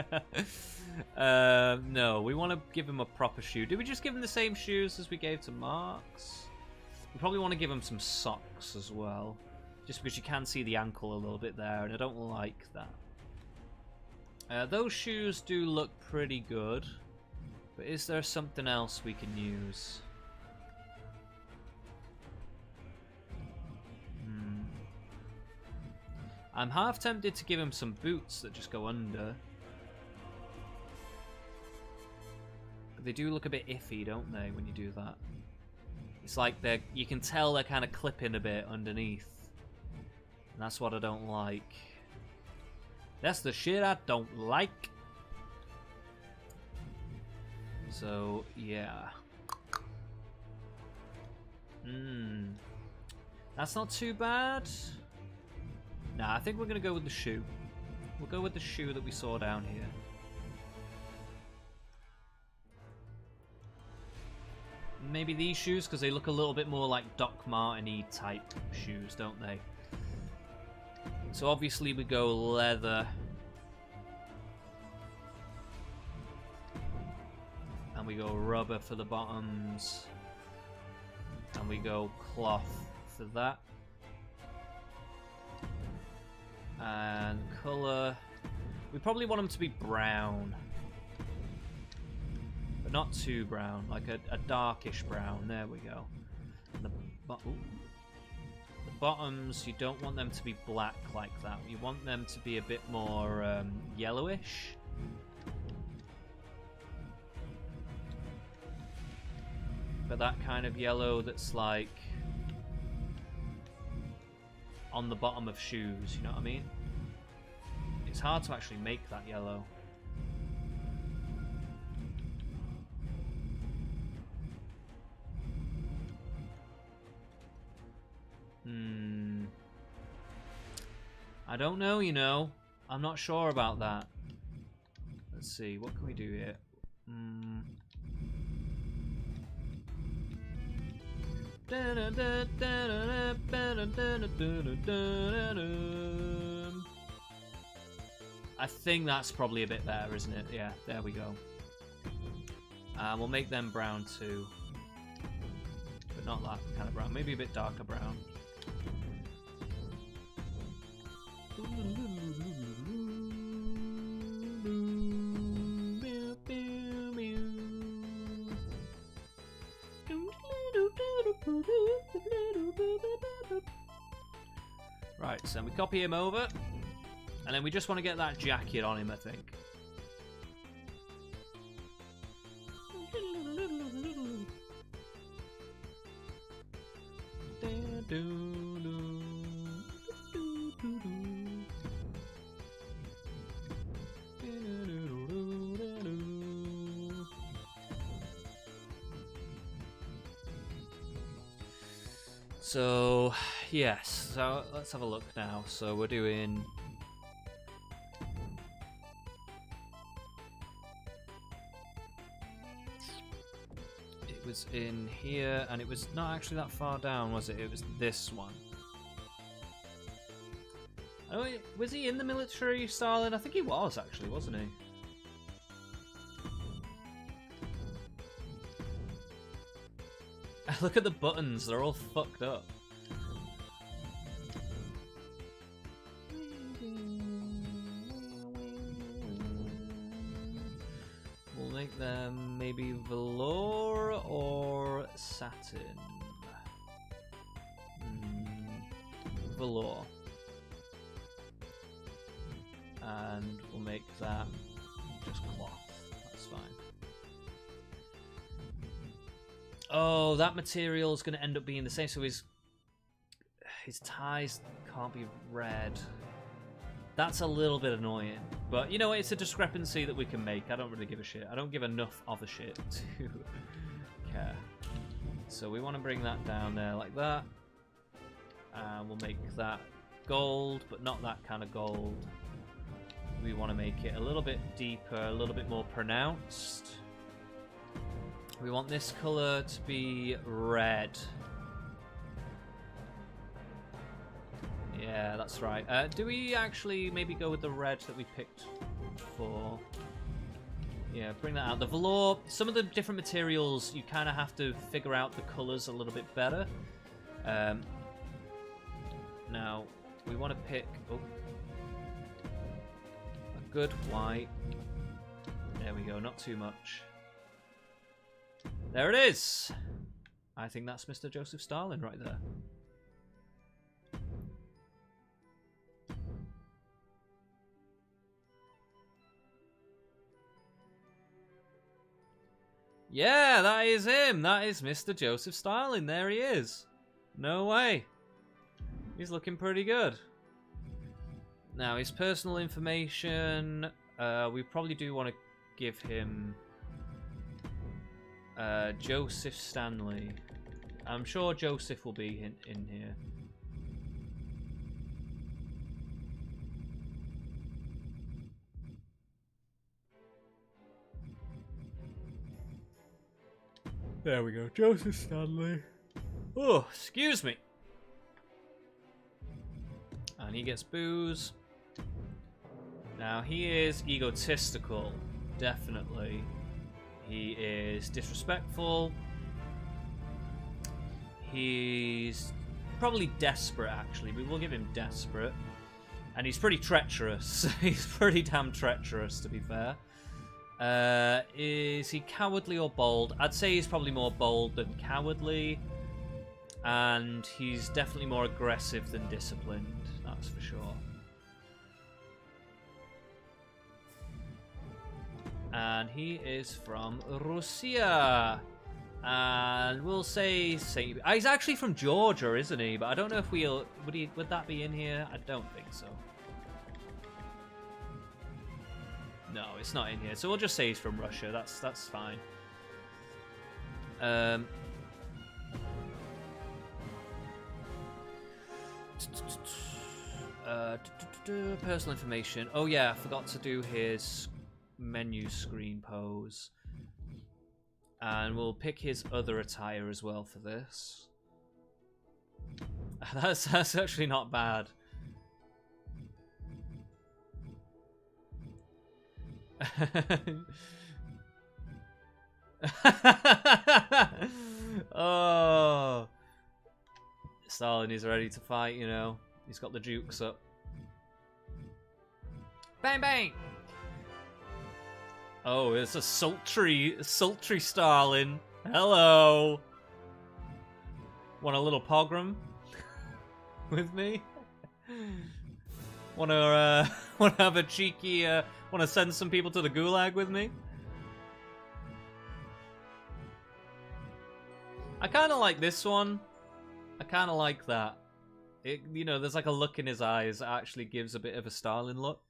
no, we want to give him a proper shoe. Did we just give him the same shoes as we gave to Marks? We probably want to give him some socks as well. Just because you can see the ankle a little bit there, and I don't like that. Those shoes do look pretty good. But is there something else we can use? I'm half tempted to give him some boots that just go under. But they do look a bit iffy, don't they, when you do that? It's like you can tell they're kind of clipping a bit underneath. And that's what I don't like. That's the shit I don't like. So, yeah. That's not too bad. Nah, I think we're going to go with the shoe. We'll go with the shoe that we saw down here. Maybe these shoes, because they look a little bit more like Doc Martens-y type shoes, don't they? So obviously we go leather. And we go rubber for the bottoms. And we go cloth for that. And colour, we probably want them to be brown. But not too brown, like a darkish brown. There we go. And the bottoms, you don't want them to be black like that. You want them to be a bit more yellowish. But that kind of yellow that's like on the bottom of shoes, you know what I mean? It's hard to actually make that yellow. I don't know, you know. I'm not sure about that. Let's see, what can we do here? I think that's probably a bit better, isn't it? Yeah, there we go. We'll make them brown too. But not that kind of brown. Maybe a bit darker brown. Right, so we copy him over, and then we just want to get that jacket on him, I think. So, yes, so let's have a look now. So we're doing... It was in here, and it was not actually that far down, was it? It was this one. Oh, was he in the military, Stalin? I think he was, actually, wasn't he? Look at the buttons, they're all fucked up. We'll make them maybe velour or satin. Velour. And we'll make that just cloth. That's fine. Oh, that material is going to end up being the same. So his ties can't be red. That's a little bit annoying. But, you know, it's a discrepancy that we can make. I don't really give a shit. I don't give enough of a shit to care. So we want to bring that down there like that. And we'll make that gold, but not that kind of gold. We want to make it a little bit deeper, a little bit more pronounced. We want this color to be red. Yeah, that's right. Do we actually maybe go with the red that we picked for? Yeah, bring that out. The velour, some of the different materials, you kind of have to figure out the colors a little bit better. Now, we want to pick a good white. There we go, not too much. There it is! I think that's Mr. Joseph Stalin right there. Yeah, that is him. That is Mr. Joseph Stalin. There he is. No way. He's looking pretty good. Now, his personal information, we probably do want to give him Joseph Stanley. I'm sure Joseph will be in here. There we go, Joseph Stanley. Oh, excuse me. And he gets booze. Now, he is egotistical, definitely. He is disrespectful. He's probably desperate, actually. We will give him desperate. And he's pretty treacherous. He's pretty damn treacherous, to be fair. Is he cowardly or bold? I'd say he's probably more bold than cowardly. And he's definitely more aggressive than disciplined. That's for sure. And he is from Russia. And we'll say Saint... he's actually from Georgia, isn't he? But I don't know if we'll... Would that be in here? I don't think so. No, it's not in here. So we'll just say he's from Russia. That's fine. Personal information. Oh yeah, I forgot to do his menu screen pose. And we'll pick his other attire as well for this. That's actually not bad. Oh, Stalin is ready to fight, you know. He's got the jukes up. Bang bang. Oh, it's a sultry Stalin. Hello. Want a little pogrom with me? Wanna have a cheeky? Wanna send some people to the gulag with me? I kind of like this one. I kind of like that. You know, there's like a look in his eyes that actually gives a bit of a Stalin look.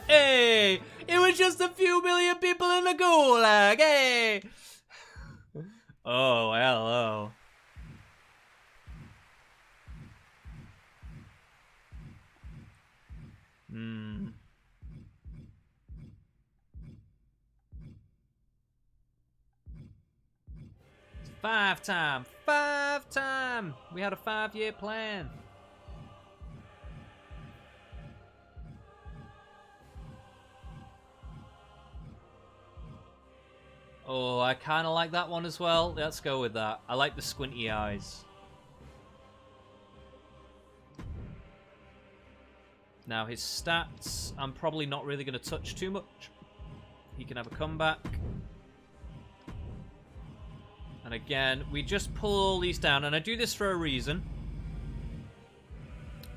Hey! It was just a few million people in the gulag, hey! Oh, hello. Five time! We had a 5-year plan. Oh, I kind of like that one as well. Let's go with that. I like the squinty eyes. Now, his stats, I'm probably not really going to touch too much. He can have a comeback. And again, we just pull all these down. And I do this for a reason.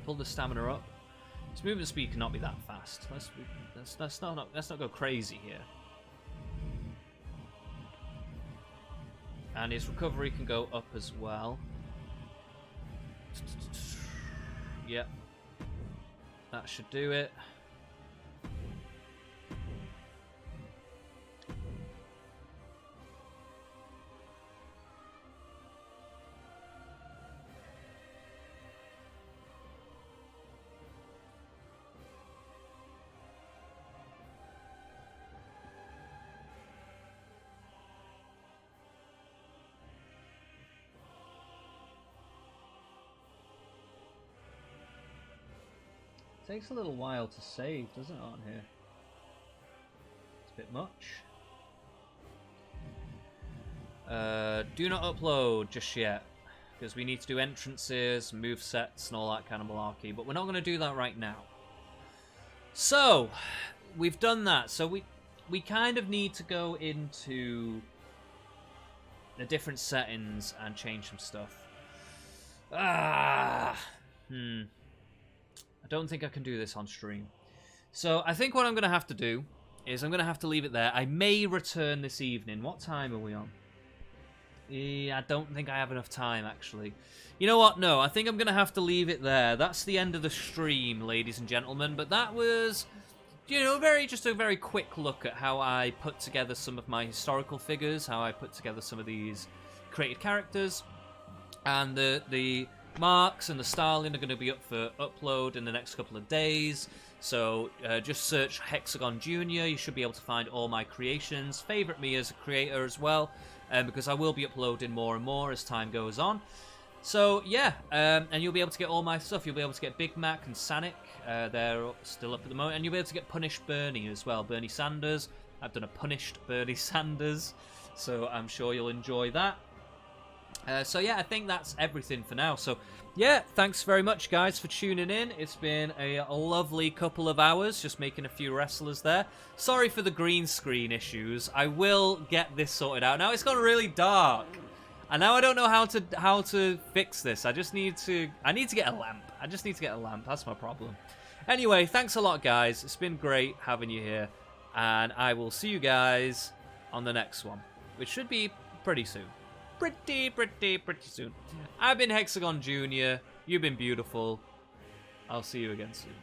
Pull the stamina up. His movement speed cannot be that fast. Let's not go crazy here. And his recovery can go up as well. Yep. That should do it. Takes a little while to save, doesn't it, on here? It's a bit much. Do not upload just yet, because we need to do entrances, move sets, and all that kind of malarkey, but we're not going to do that right now. So, we've done that, so we kind of need to go into the different settings and change some stuff. I don't think I can do this on stream. So I think what I'm going to have to do is I'm going to have to leave it there. I may return this evening. What time are we on? I don't think I have enough time, actually. You know what? No, I think I'm going to have to leave it there. That's the end of the stream, ladies and gentlemen. But that was, you know, just a very quick look at how I put together some of my historical figures, how I put together some of these created characters, and the marks and the styling are going to be up for upload in the next couple of days. So just search Hexagon Junior. You should be able to find all my creations. Favorite me as a creator as well, because I will be uploading more and more as time goes on. So yeah, and you'll be able to get all my stuff. You'll be able to get Big Mac and Sanic. They're still up at the moment, and you'll be able to get Punished Bernie as well. Bernie Sanders. I've done a Punished Bernie Sanders, so I'm sure you'll enjoy that. So yeah, I think that's everything for now. So yeah, thanks very much, guys, for tuning in. It's been a lovely couple of hours just making a few wrestlers there. Sorry for the green screen issues. I will get this sorted out. Now it's gone really dark, and now I don't know how to fix this. I need to get a lamp. I just need to get a lamp. That's my problem. Anyway, thanks a lot, guys. It's been great having you here, and I will see you guys on the next one, which should be pretty soon. Pretty soon. I've been Hexagon Junior. You've been beautiful. I'll see you again soon.